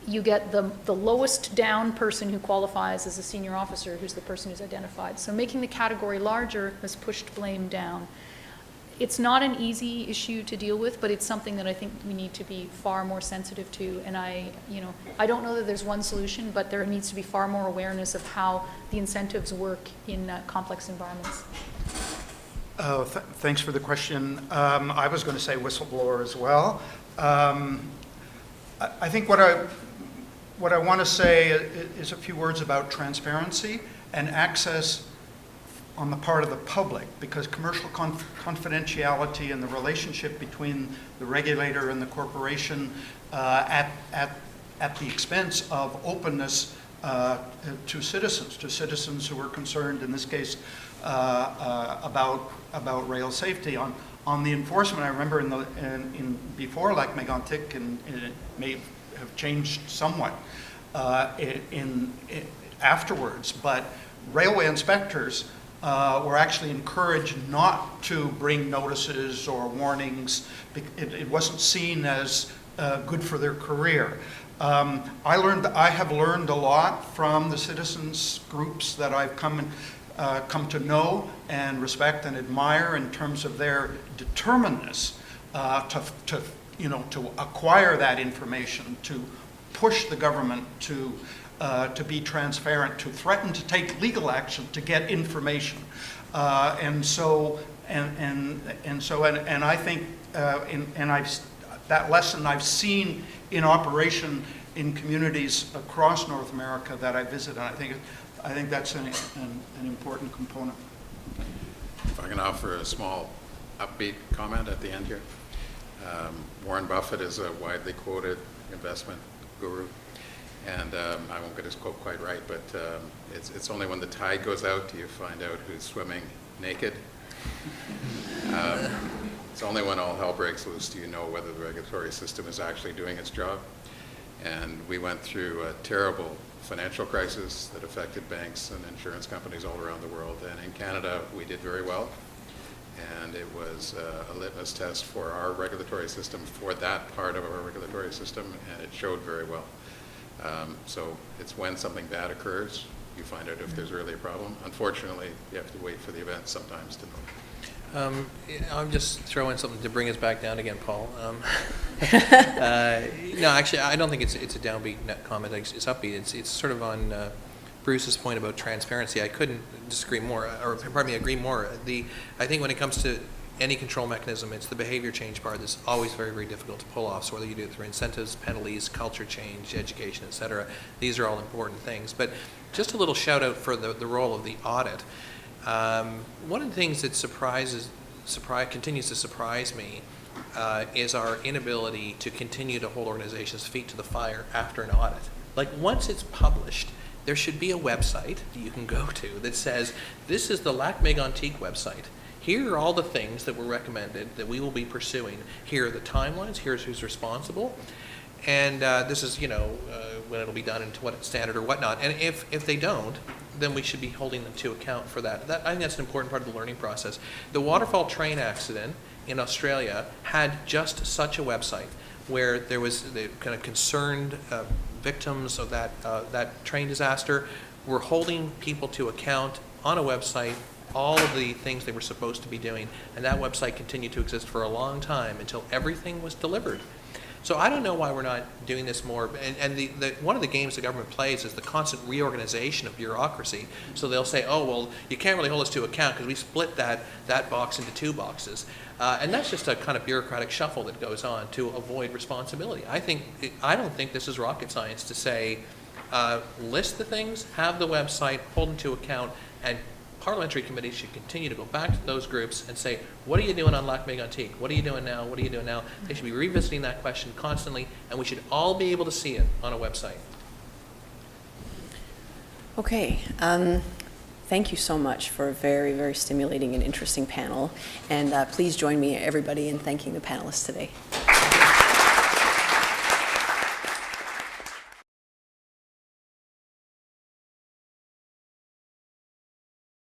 You get the lowest down person who qualifies as a senior officer, who's the person who's identified. So making the category larger has pushed blame down. It's not an easy issue to deal with, but it's something that I think we need to be far more sensitive to. And I don't know that there's one solution, but there needs to be far more awareness of how the incentives work in complex environments. Thanks for the question. I was going to say whistleblower as well. I think what I want to say is a few words about transparency and access on the part of the public, because commercial confidentiality and the relationship between the regulator and the corporation at the expense of openness to citizens who are concerned, in this case, about rail safety. On On the enforcement, I remember before Lac-Mégantic, and it may have changed somewhat afterwards, but railway inspectors were actually encouraged not to bring notices or warnings. It wasn't seen as good for their career. I have learned a lot from the citizens groups that I've come to know and respect and admire in terms of their determinedness to acquire that information, to push the government to be transparent, to threaten to take legal action to get information, I think that lesson I've seen in operation in communities across North America that I visit, and I think that's an important component. If I can offer a small upbeat comment at the end here. Warren Buffett is a widely quoted investment guru, and I won't get his quote quite right, but it's only when the tide goes out do you find out who's swimming naked. It's only when all hell breaks loose do you know whether the regulatory system is actually doing its job. And we went through a terrible financial crisis that affected banks and insurance companies all around the world. And in Canada, we did very well. And it was a litmus test for our regulatory system, for that part of our regulatory system, and it showed very well. So it's when something bad occurs, you find out if there's really a problem. Unfortunately, you have to wait for the event sometimes to know. I'll just throw in something to bring us back down again, Paul. No, actually, I don't think it's a downbeat comment. It's upbeat. It's sort of on Bruce's point about transparency. I couldn't disagree more, or pardon me, agree more. I think when it comes to any control mechanism, it's the behavior change part that's always very, very difficult to pull off. So whether you do it through incentives, penalties, culture change, education, et cetera, these are all important things. But just a little shout out for the role of the audit. One of the things that continues to surprise me is our inability to continue to hold organizations' feet to the fire after an audit. Like, once it's published, there should be a website that you can go to that says, this is the Lac-Mégantic website. Here are all the things that were recommended that we will be pursuing. Here are the timelines. Here's who's responsible. And this is, when it'll be done and to what standard or whatnot. And if they don't, then we should be holding them to account for that. I think that's an important part of the learning process. The waterfall train accident in Australia had just such a website where there was the kind of concerned victims of that train disaster were holding people to account on a website, all of the things they were supposed to be doing, and that website continued to exist for a long time until everything was delivered. So I don't know why we're not doing this more. And one of the games the government plays is the constant reorganization of bureaucracy. So they'll say, oh, well, you can't really hold us to account because we split that box into two boxes. And that's just a kind of bureaucratic shuffle that goes on to avoid responsibility. I don't think this is rocket science to say, list the things, have the website, hold them to account, and parliamentary committees should continue to go back to those groups and say, what are you doing on Lac-Mégantic? What are you doing now? What are you doing now? They should be revisiting that question constantly, and we should all be able to see it on a website. Okay. Thank you so much for a very, very stimulating and interesting panel. And please join me, everybody, in thanking the panelists today.